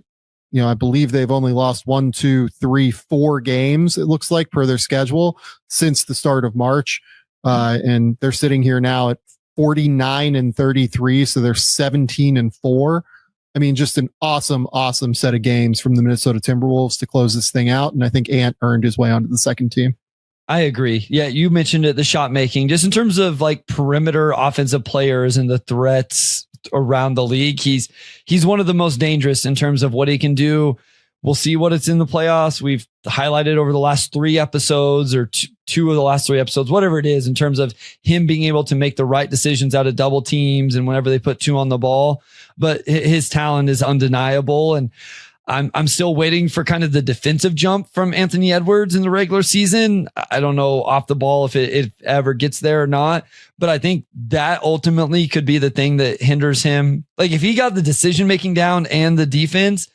believe they've only lost 4 games, it looks like, per their schedule since the start of March. And they're sitting here now at 49-33. So they're 17-4. I mean, just an awesome, awesome set of games from the Minnesota Timberwolves to close this thing out. And I think Ant earned his way onto the second team. I agree. Yeah, you mentioned it, the shot making, just in terms of like perimeter offensive players and the threats around the league. He's one of the most dangerous in terms of what he can do. We'll see what it's in the playoffs. We've highlighted over the last 3 episodes or two of the last 3 episodes, whatever it is, in terms of him being able to make the right decisions out of double teams and whenever they put 2 on the ball. But his talent is undeniable. And I'm still waiting for kind of the defensive jump from Anthony Edwards in the regular season. I don't know off the ball if it ever gets there or not, but I think that ultimately could be the thing that hinders him. Like if he got the decision making down and the defense,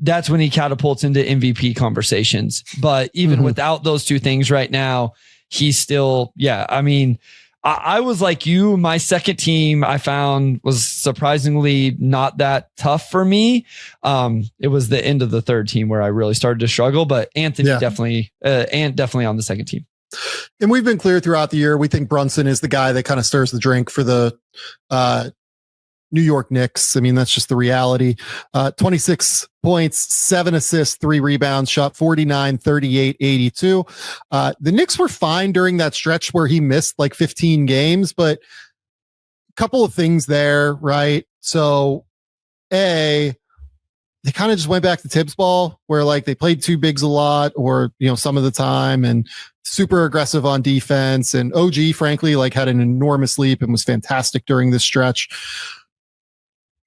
that's when he catapults into MVP conversations. But even without those 2 things right now, he's still, I was like you, my second team I found was surprisingly not that tough for me. It was the end of the third team where I really started to struggle, but Anthony definitely on the second team. And we've been clear throughout the year. We think Brunson is the guy that kind of stirs the drink for the New York Knicks. I mean, that's just the reality. 26 points, 7 assists, 3 rebounds, shot 49, 38, 82. The Knicks were fine during that stretch where he missed like 15 games, but a couple of things there, right? So they kind of just went back to Tibbs ball where like they played 2 bigs a lot or, some of the time and super aggressive on defense. And OG, frankly, like had an enormous leap and was fantastic during this stretch.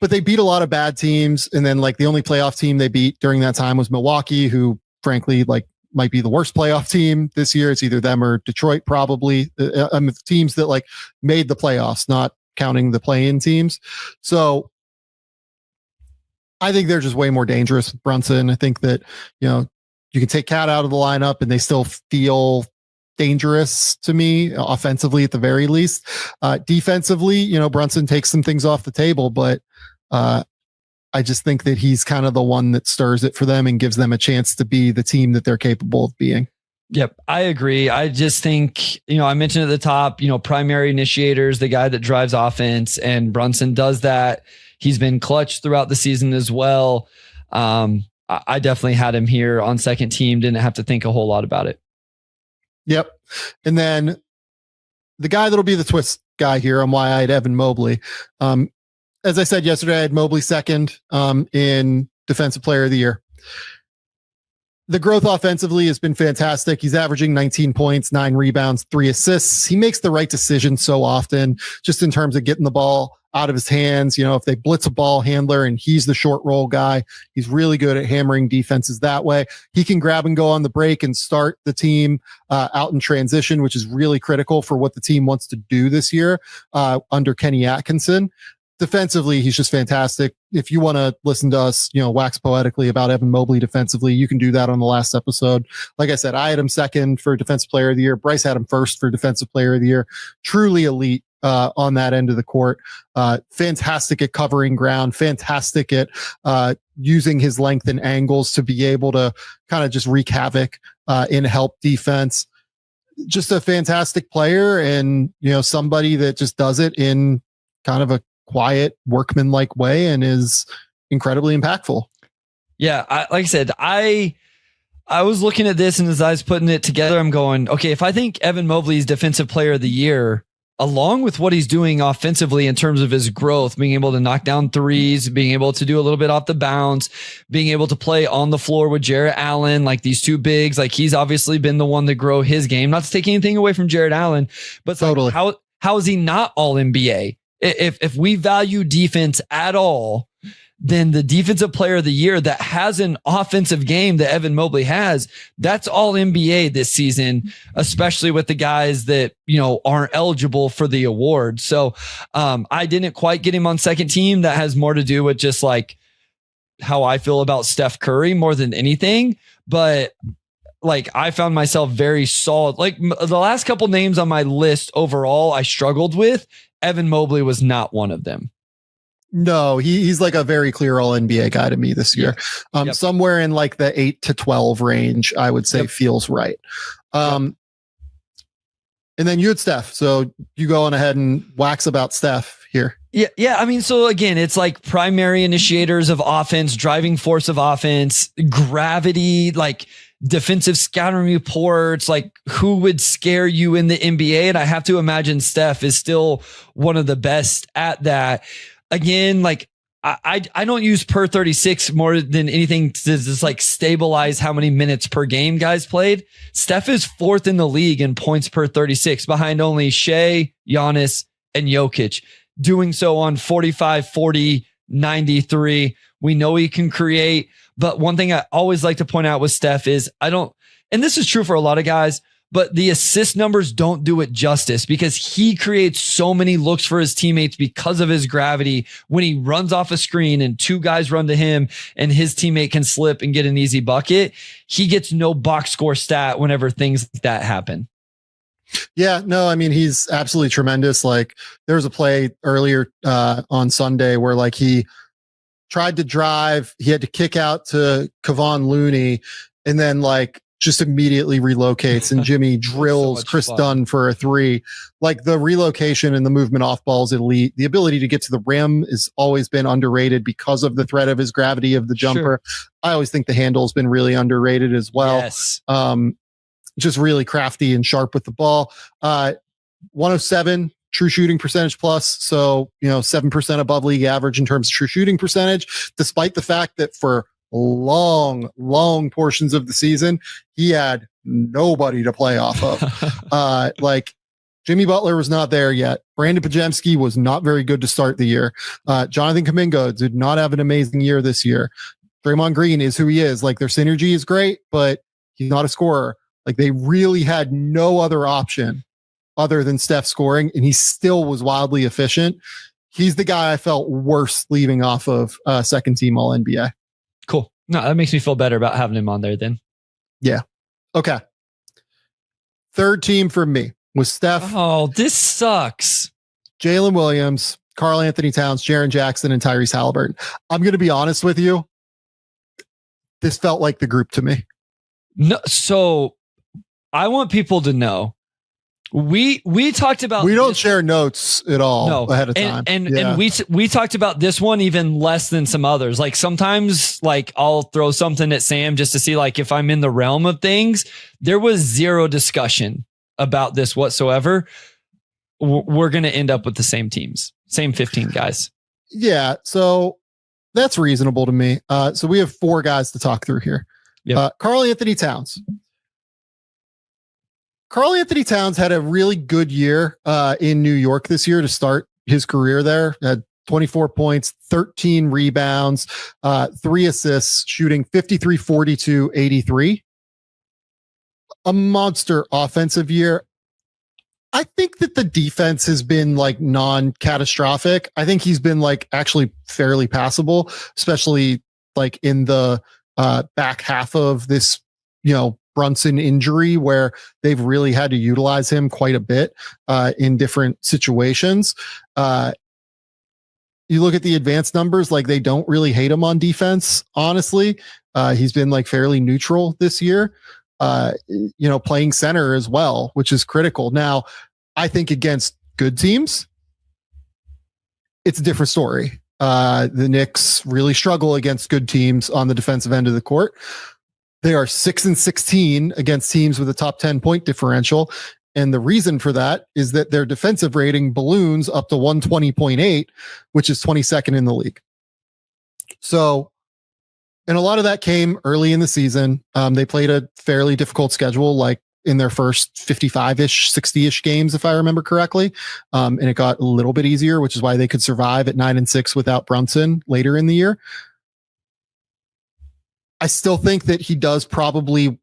But they beat a lot of bad teams. And then like the only playoff team they beat during that time was Milwaukee, who frankly, like might be the worst playoff team this year. It's either them or Detroit, probably. Teams that like made the playoffs, not counting the play-in teams. So I think they're just way more dangerous with Brunson. I think that, you can take Cat out of the lineup and they still feel dangerous to me offensively at the very least. Defensively, Brunson takes some things off the table, but I just think that he's kind of the one that stirs it for them and gives them a chance to be the team that they're capable of being. Yep, I agree. I just think, I mentioned at the top, primary initiators, the guy that drives offense, and Brunson does that. He's been clutch throughout the season as well. I definitely had him here on second team. Didn't have to think a whole lot about it. Yep. And then the guy that'll be the twist guy here on why I had Evan Mobley. As I said yesterday, I had Mobley second in Defensive Player of the Year. The growth offensively has been fantastic. He's averaging 19 points, 9 rebounds, 3 assists. He makes the right decision so often, just in terms of getting the ball out of his hands. If they blitz a ball handler and he's the short roll guy, he's really good at hammering defenses that way. He can grab and go on the break and start the team out in transition, which is really critical for what the team wants to do this year under Kenny Atkinson. Defensively, he's just fantastic. If you want to listen to us, wax poetically about Evan Mobley defensively, you can do that on the last episode. Like I said, I had him second for Defensive Player of the Year. Bryce had him first for Defensive Player of the Year. Truly elite on that end of the court. Fantastic at covering ground. Fantastic at using his length and angles to be able to kind of just wreak havoc in help defense. Just a fantastic player, and somebody that just does it in kind of a quiet, workman-like way and is incredibly impactful. Yeah, like I said, I I was looking at this, and as I was putting it together, I'm going, okay, if I think Evan Mobley is defensive player of the year, along with what he's doing offensively in terms of his growth, being able to knock down threes, being able to do a little bit off the bounce, being able to play on the floor with Jarrett Allen, like these two bigs, like he's obviously been the one to grow his game. Not to take anything away from Jarrett Allen, but totally. Like how is he not all NBA? If we value defense at all, then the defensive player of the year that has an offensive game that Evan Mobley has, that's all NBA this season, especially with the guys that, aren't eligible for the award. So I didn't quite get him on second team. That has more to do with just like how I feel about Steph Curry more than anything. But like, I found myself very solid. Like the last couple names on my list overall, I struggled with. Evan Mobley was not one of them. No, he's like a very clear all NBA guy to me this year. Somewhere in like the 8 to 12 range, I would say feels right. And then you had Steph. So you go on ahead and wax about Steph here. Yeah. I mean, so again, it's like primary initiators of offense, driving force of offense, gravity, like defensive scouting reports, like who would scare you in the NBA. And I have to imagine Steph is still one of the best at that. Again, like I don't use per 36 more than anything to just like stabilize how many minutes per game guys played. Steph is fourth in the league in points per 36 behind only Shea, Giannis, and Jokic, doing so on 45, 40, 93. We know he can create, but one thing I always like to point out with Steph is and this is true for a lot of guys, but the assist numbers don't do it justice because he creates so many looks for his teammates because of his gravity. When he runs off a screen and two guys run to him and his teammate can slip and get an easy bucket, he gets no box score stat whenever things like that happen. Yeah, no, I mean, he's absolutely tremendous. Like there was a play earlier on Sunday where like he tried to drive, he had to kick out to Kevon Looney and then like just immediately relocates and Jimmy drills Chris Dunn for a three. Like the relocation and the movement off ball is elite. The ability to get to the rim has always been underrated because of the threat of his gravity of the jumper. Sure. I always think the handle has been really underrated as well. Yes. Just really crafty and sharp with the ball. 107 true shooting percentage plus. So, 7% above league average in terms of true shooting percentage, despite the fact that for long portions of the season, he had nobody to play off of. Like Jimmy Butler was not there yet. Brandon Podziemski was not very good to start the year. Jonathan Kuminga did not have an amazing year this year. Draymond Green is who he is. Like their synergy is great, but he's not a scorer. Like they really had no other option other than Steph scoring, and he still was wildly efficient. He's the guy I felt worse leaving off of second team all NBA. Cool. No, that makes me feel better about having him on there then. Yeah. Okay. Third team for me was Steph. Oh, this sucks. Jalen Williams, Karl Anthony Towns, Jaren Jackson, and Tyrese Halliburton. I'm going to be honest with you. This felt like the group to me. No, so I want people to know we talked about we don't share notes at all ahead of time. And we talked about this one even less than some others. Like sometimes like I'll throw something at Sam just to see like if I'm in the realm of things. There was zero discussion about this whatsoever. We're going to end up with the same teams, same 15 guys. Yeah, so that's reasonable to me. So we have 4 guys to talk through here. Yep. Karl Anthony Towns. Karl Anthony Towns had a really good year in New York this year to start his career there. Had 24 points, 13 rebounds, 3 assists, shooting 53, 42, 83. A monster offensive year. I think that the defense has been like non-catastrophic. I think he's been like actually fairly passable, especially like in the back half of this, Brunson injury where they've really had to utilize him quite a bit in different situations. You look at the advanced numbers, like they don't really hate him on defense. Honestly, he's been like fairly neutral this year, playing center as well, which is critical. Now, I think against good teams, it's a different story. The Knicks really struggle against good teams on the defensive end of the court. They are 6-16 against teams with a top 10 point differential. And the reason for that is that their defensive rating balloons up to 120.8, which is 22nd in the league. So, and a lot of that came early in the season. They played a fairly difficult schedule, like in their first 55-ish, 60-ish games, if I remember correctly. And it got a little bit easier, which is why they could survive at 9-6 without Brunson later in the year. I still think that he does probably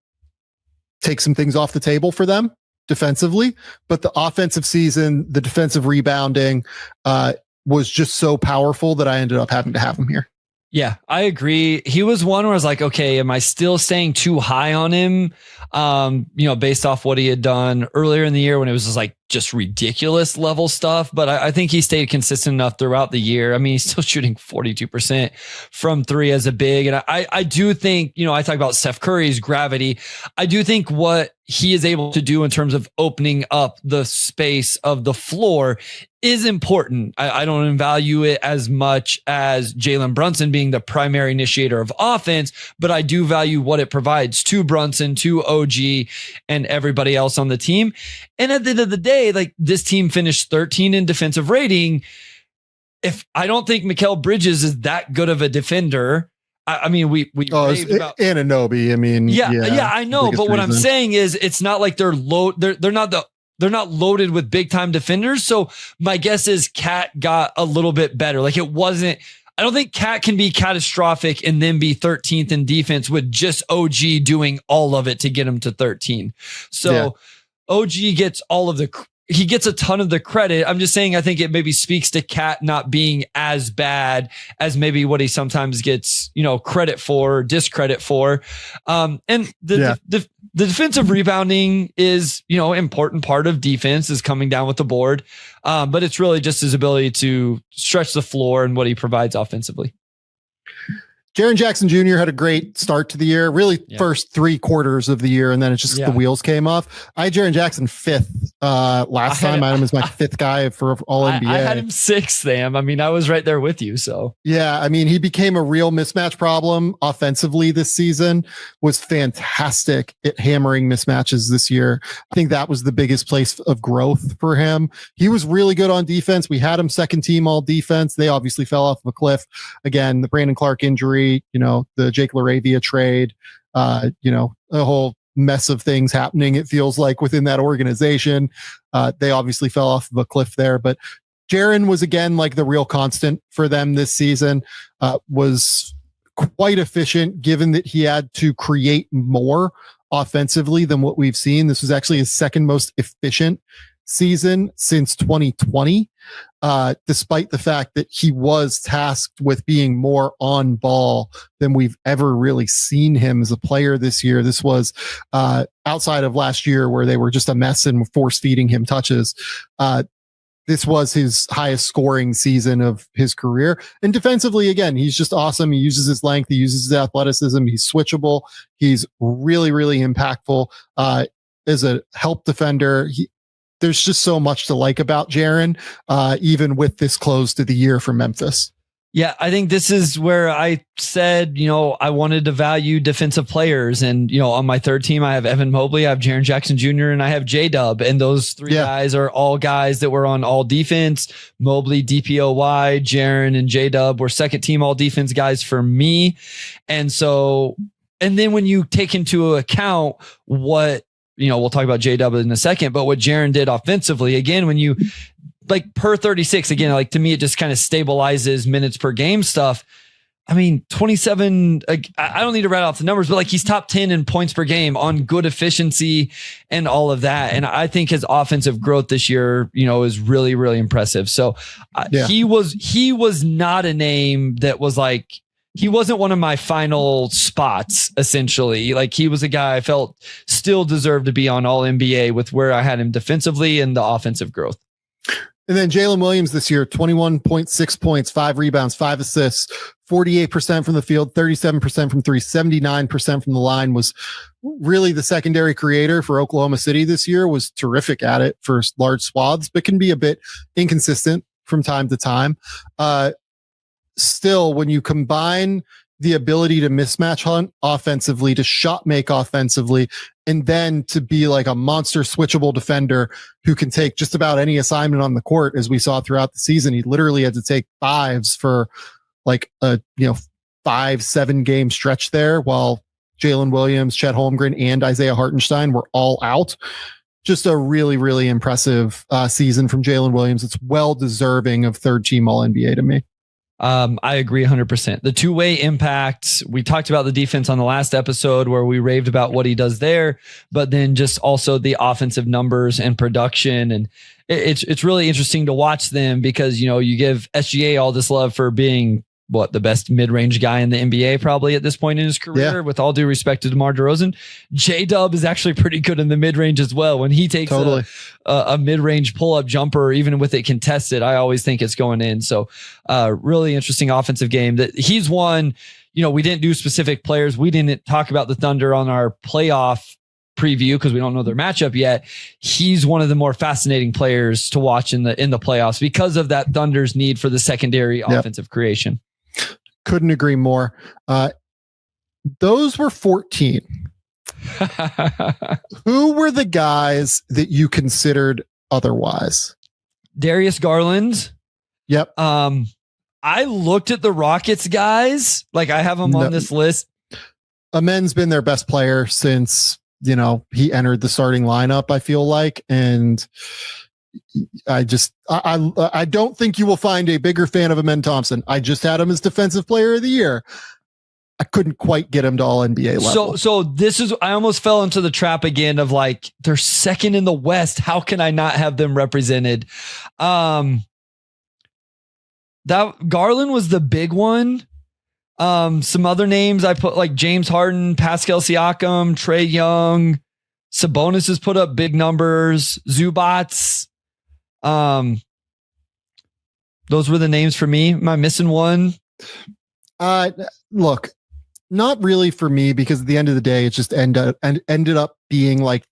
take some things off the table for them defensively, but the offensive season, the defensive rebounding, was just so powerful that I ended up having to have him here. Yeah, I agree. He was one where I was like, okay, am I still staying too high on him? Based off what he had done earlier in the year when it was just ridiculous level stuff. But I think he stayed consistent enough throughout the year. I mean, he's still shooting 42% from three as a big. And I do think, I talk about Steph Curry's gravity. I do think what he is able to do in terms of opening up the space of the floor is important. I don't value it as much as Jalen Brunson being the primary initiator of offense, but I do value what it provides to Brunson, to OG, and everybody else on the team. And at the end of the day, this team finished 13 in defensive rating. If I don't think Mikal Bridges is that good of a defender, we raved about Anunoby. I mean, yeah, I know. But what I'm saying is, it's not like they're they're not loaded with big time defenders. So my guess is Cat got a little bit better. I don't think Cat can be catastrophic and then be 13th in defense with just OG doing all of it to get him to 13. So OG gets he gets a ton of the credit. I'm just saying, I think it maybe speaks to Cat not being as bad as maybe what he sometimes gets, credit for, discredit for. And the defensive rebounding is, important part of defense is coming down with the board. But it's really just his ability to stretch the floor and what he provides offensively. Jaren Jackson Jr. had a great start to the year, really first 3 quarters of the year, and then it's just the wheels came off. I had Jaren Jackson 5th last time. I had him as my 5th guy for all NBA. I had him 6th, Sam. I was right there with you. So he became a real mismatch problem offensively this season. Was fantastic at hammering mismatches this year. I think that was the biggest place of growth for him. He was really good on defense. We had him second team all defense. They obviously fell off of a cliff. Again, the Brandon Clark injury, the Jake LaRavia trade, a whole mess of things happening, it feels like, within that organization. They obviously fell off of a cliff there, but Jaren was again the real constant for them this season, was quite efficient given that he had to create more offensively than what we've seen. This was actually his second most efficient season since 2020, despite the fact that he was tasked with being more on ball than we've ever really seen him as a player this year. This was outside of last year where they were just a mess and force feeding him touches. This was his highest scoring season of his career. And defensively, again, he's just awesome. He uses his length. He uses his athleticism. He's switchable. He's really, really impactful as a help defender. There's just so much to like about Jaren, even with this close to the year for Memphis. Yeah, I think this is where I said, I wanted to value defensive players. And, on my third team, I have Evan Mobley, I have Jaren Jackson Jr., and I have J-Dub. And those 3 guys are all guys that were on all defense. Mobley, DPOY, Jaren, and J-Dub were second team all defense guys for me. And then when you take into account what, we'll talk about J-Dub in a second, but what Jaren did offensively, again, when you per 36, again, to me, it just kind of stabilizes minutes per game stuff. 27, I don't need to write off the numbers, but he's top 10 in points per game on good efficiency and all of that. And I think his offensive growth this year, is really, really impressive. So he was not a name that was he wasn't one of my final spots, essentially. He was a guy I felt still deserved to be on all NBA with where I had him defensively and the offensive growth. And then Jalen Williams this year, 21.6 points, 5 rebounds, 5 assists, 48% from the field, 37% from 3, 79% from the line. Was really the secondary creator for Oklahoma City this year. Was terrific at it for large swaths, but can be a bit inconsistent from time to time. Still, when you combine the ability to mismatch hunt offensively, to shot make offensively, and then to be like a monster switchable defender who can take just about any assignment on the court, as we saw throughout the season. He literally had to take fives for like a 5-7 game stretch there, while Jalen Williams, Chet Holmgren, and Isaiah Hartenstein were all out. Just a really, really impressive season from Jalen Williams. It's well deserving of third team All NBA to me. I agree 100%. The two-way impact, we talked about the defense on the last episode where we raved about what he does there, but then just also the offensive numbers and production. And it's really interesting to watch them because, you give SGA all this love for being the best mid-range guy in the NBA probably at this point in his career, with all due respect to DeMar DeRozan. J-Dub is actually pretty good in the mid-range as well. When he takes a mid-range pull-up jumper, even with it contested, I always think it's going in. So really interesting offensive game that he's won. We didn't do specific players. We didn't talk about the Thunder on our playoff preview because we don't know their matchup yet. He's one of the more fascinating players to watch in the playoffs because of that Thunder's need for the secondary offensive creation. Couldn't agree more. Those were 14. Who were the guys that you considered otherwise? Darius Garland. Yep. I looked at the Rockets guys. Like I have them on this list. Amen's been their best player since, he entered the starting lineup, I feel like. And I don't think you will find a bigger fan of Amen Thompson. I just had him as defensive player of the year. I couldn't quite get him to all NBA level. So this is, I almost fell into the trap again of like, they're second in the West. How can I not have them represented? That Garland was the big one. Some other names I put like James Harden, Pascal Siakam, Trae Young, Sabonis has put up big numbers, Zubats. Those were the names for me. Am I missing one? Look, not really for me, because at the end of the day, it just ended up being like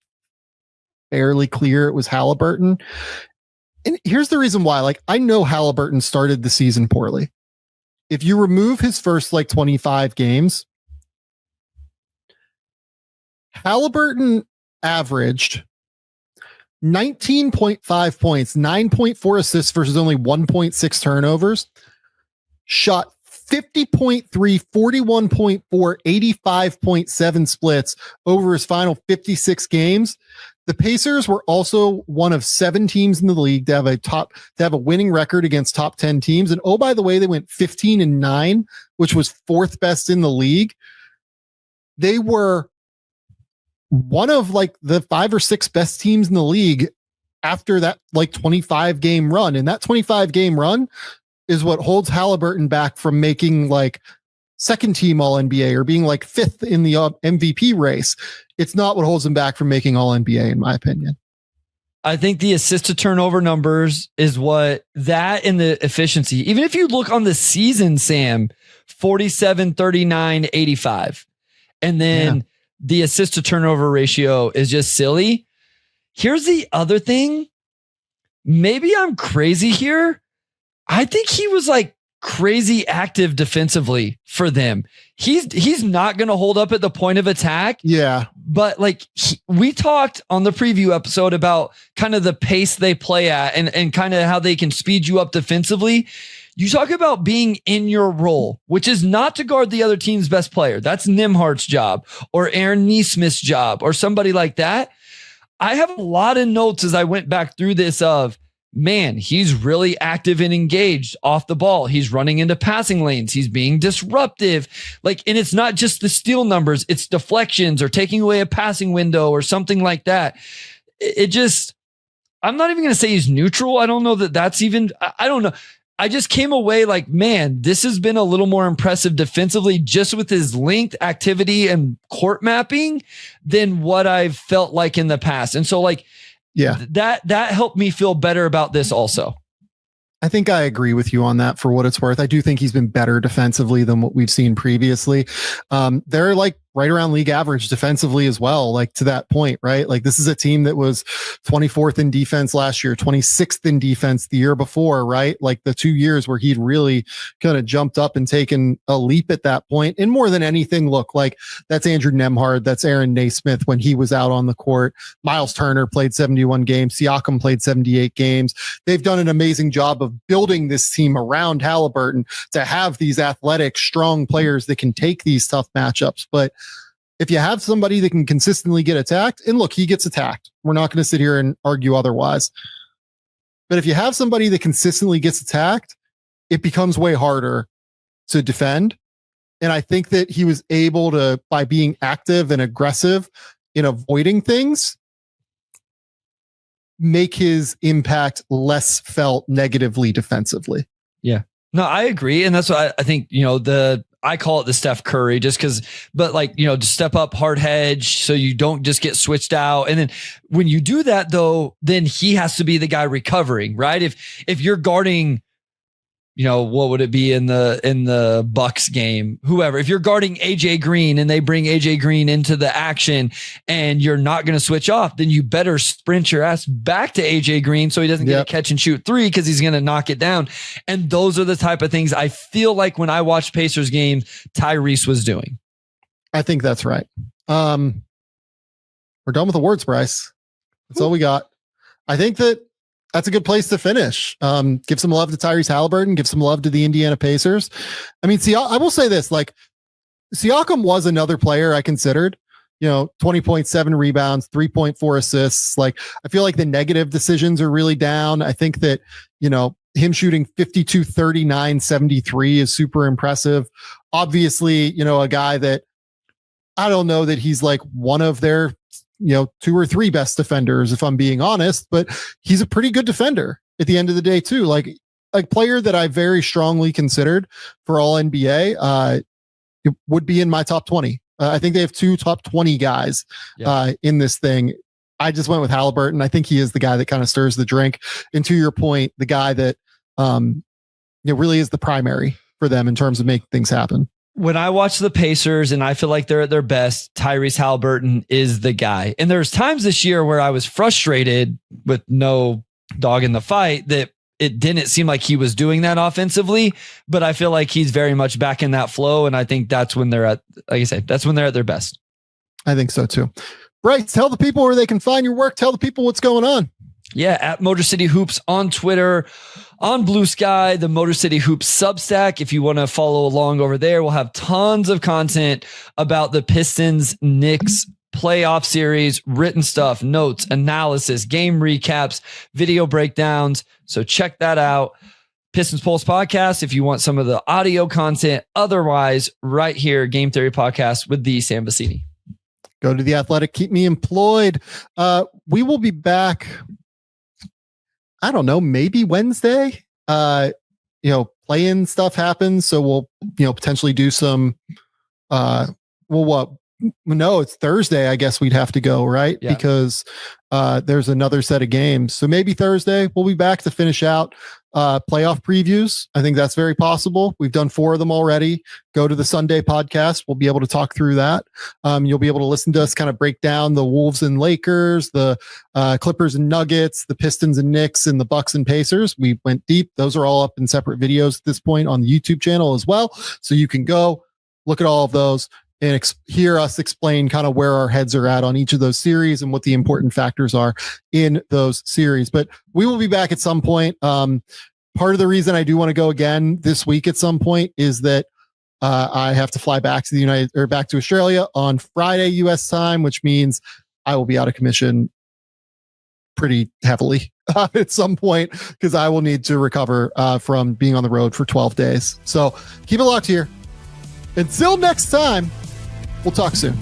fairly clear it was Halliburton. And here's the reason why. Like, I know Halliburton started the season poorly. If you remove his first 25 games, Halliburton averaged 19.5 points, 9.4 assists versus only 1.6 turnovers, shot 50.3, 41.4, 85.7 splits over his final 56 games. The Pacers were also one of 7 teams in the league to have a winning record against top 10 teams. And oh, by the way, they went 15-9, which was 4th best in the league. They were one of the 5 or 6 best teams in the league after that 25 game run. And that 25 game run is what holds Halliburton back from making second team All NBA or being 5th in the MVP race. It's not what holds him back from making All NBA, in my opinion. I think the assist to turnover numbers is what that and the efficiency. Even if you look on the season, Sam, 47, 39, 85. And then the assist to turnover ratio is just silly. Here's the other thing. Maybe I'm crazy here. I think he was crazy active defensively for them. He's not going to hold up at the point of attack. Yeah. But we talked on the preview episode about kind of the pace they play at and kind of how they can speed you up defensively. You talk about being in your role, which is not to guard the other team's best player. That's Nimhart's job or Aaron Nesmith's job or somebody like that. I have a lot of notes as I went back through this of, man, he's really active and engaged off the ball. He's running into passing lanes. He's being disruptive. And it's not just the steal numbers, it's deflections or taking away a passing window or something like that. I'm not even going to say he's neutral. I don't know that that's even, I don't know. I just came away man, this has been a little more impressive defensively just with his length, activity, and court mapping than what I've felt like in the past. And so that helped me feel better about this also. I think I agree with you on that for what it's worth. I do think he's been better defensively than what we've seen previously. There are right around league average defensively as well. Like to that point, right? Like this is a team that was 24th in defense last year, 26th in defense the year before, right? Like the 2 years where he'd really kind of jumped up and taken a leap at that point. And more than anything, look, like that's Andrew Nembhard, that's Aaron Naismith when he was out on the court. Miles Turner played 71 games. Siakam played 78 games. They've done an amazing job of building this team around Halliburton to have these athletic, strong players that can take these tough matchups. But if you have somebody that can consistently get attacked, and look, he gets attacked. We're not going to sit here and argue otherwise. But if you have somebody that consistently gets attacked, it becomes way harder to defend. And I think that he was able to, by being active and aggressive in avoiding things, make his impact less felt negatively defensively. Yeah. No, I agree. And that's what I think, I call it the Steph Curry but to step up, hard hedge, so you don't just get switched out. And then when you do that though, then he has to be the guy recovering, right? If you're guarding, what would it be in the Bucks game? Whoever, if you're guarding AJ Green and they bring AJ Green into the action and you're not going to switch off, then you better sprint your ass back to AJ Green so he doesn't get a catch and shoot three, because he's going to knock it down. And those are the type of things I feel like when I watched Pacers games, Tyrese was doing. I think that's right. We're done with the words, Bryce. That's all we got. I think that's a good place to finish. Give some love to Tyrese Halliburton. Give some love to the Indiana Pacers. I mean, I will say this, like Siakam was another player I considered, 20.7 rebounds, 3.4 assists. Like, I feel like the negative decisions are really down. I think that, him shooting 52, 39, 73 is super impressive. Obviously, a guy that I don't know that he's like one of their 2 or 3 best defenders, if I'm being honest, but he's a pretty good defender at the end of the day too. Like a player that I very strongly considered for all NBA, it would be in my top 20. I think they have 2 top 20 guys in this thing. I just went with Halliburton. I think he is the guy that kind of stirs the drink. And to your point, the guy that really is the primary for them in terms of making things happen. When I watch the Pacers and I feel like they're at their best, Tyrese Halliburton is the guy. And there's times this year where I was frustrated with no dog in the fight that it didn't seem like he was doing that offensively, but I feel like he's very much back in that flow. And I think that's when they're at, like I said, that's when they're at their best. I think so too. Bryce, tell the people where they can find your work. Tell the people what's going on. Yeah, at Motor City Hoops on Twitter, on Blue Sky, the Motor City Hoops Substack. If you want to follow along over there, we'll have tons of content about the Pistons Knicks playoff series, written stuff, notes, analysis, game recaps, video breakdowns. So check that out. Pistons Pulse Podcast if you want some of the audio content. Otherwise, right here, Game Theory Podcast with the Sam Vecenie. Go to The Athletic. Keep me employed. We will be back, I don't know, maybe Wednesday. Play-in stuff happens, so we'll potentially do some no, it's Thursday. I guess we'd have to go, right? Yeah. Because there's another set of games. So maybe Thursday we'll be back to finish out playoff previews. I think that's very possible. We've done 4 of them already. Go to the Sunday podcast. We'll be able to talk through that. You'll be able to listen to us kind of break down the Wolves and Lakers, the Clippers and Nuggets, the Pistons and Knicks, and the Bucks and Pacers. We went deep. Those are all up in separate videos at this point on the YouTube channel as well. So you can go look at all of those and hear us explain kind of where our heads are at on each of those series and what the important factors are in those series. But we will be back at some point. Part of the reason I do want to go again this week at some point is that I have to fly back to back to Australia on Friday US time, which means I will be out of commission pretty heavily at some point because I will need to recover from being on the road for 12 days. So keep it locked here. Until next time, we'll talk soon.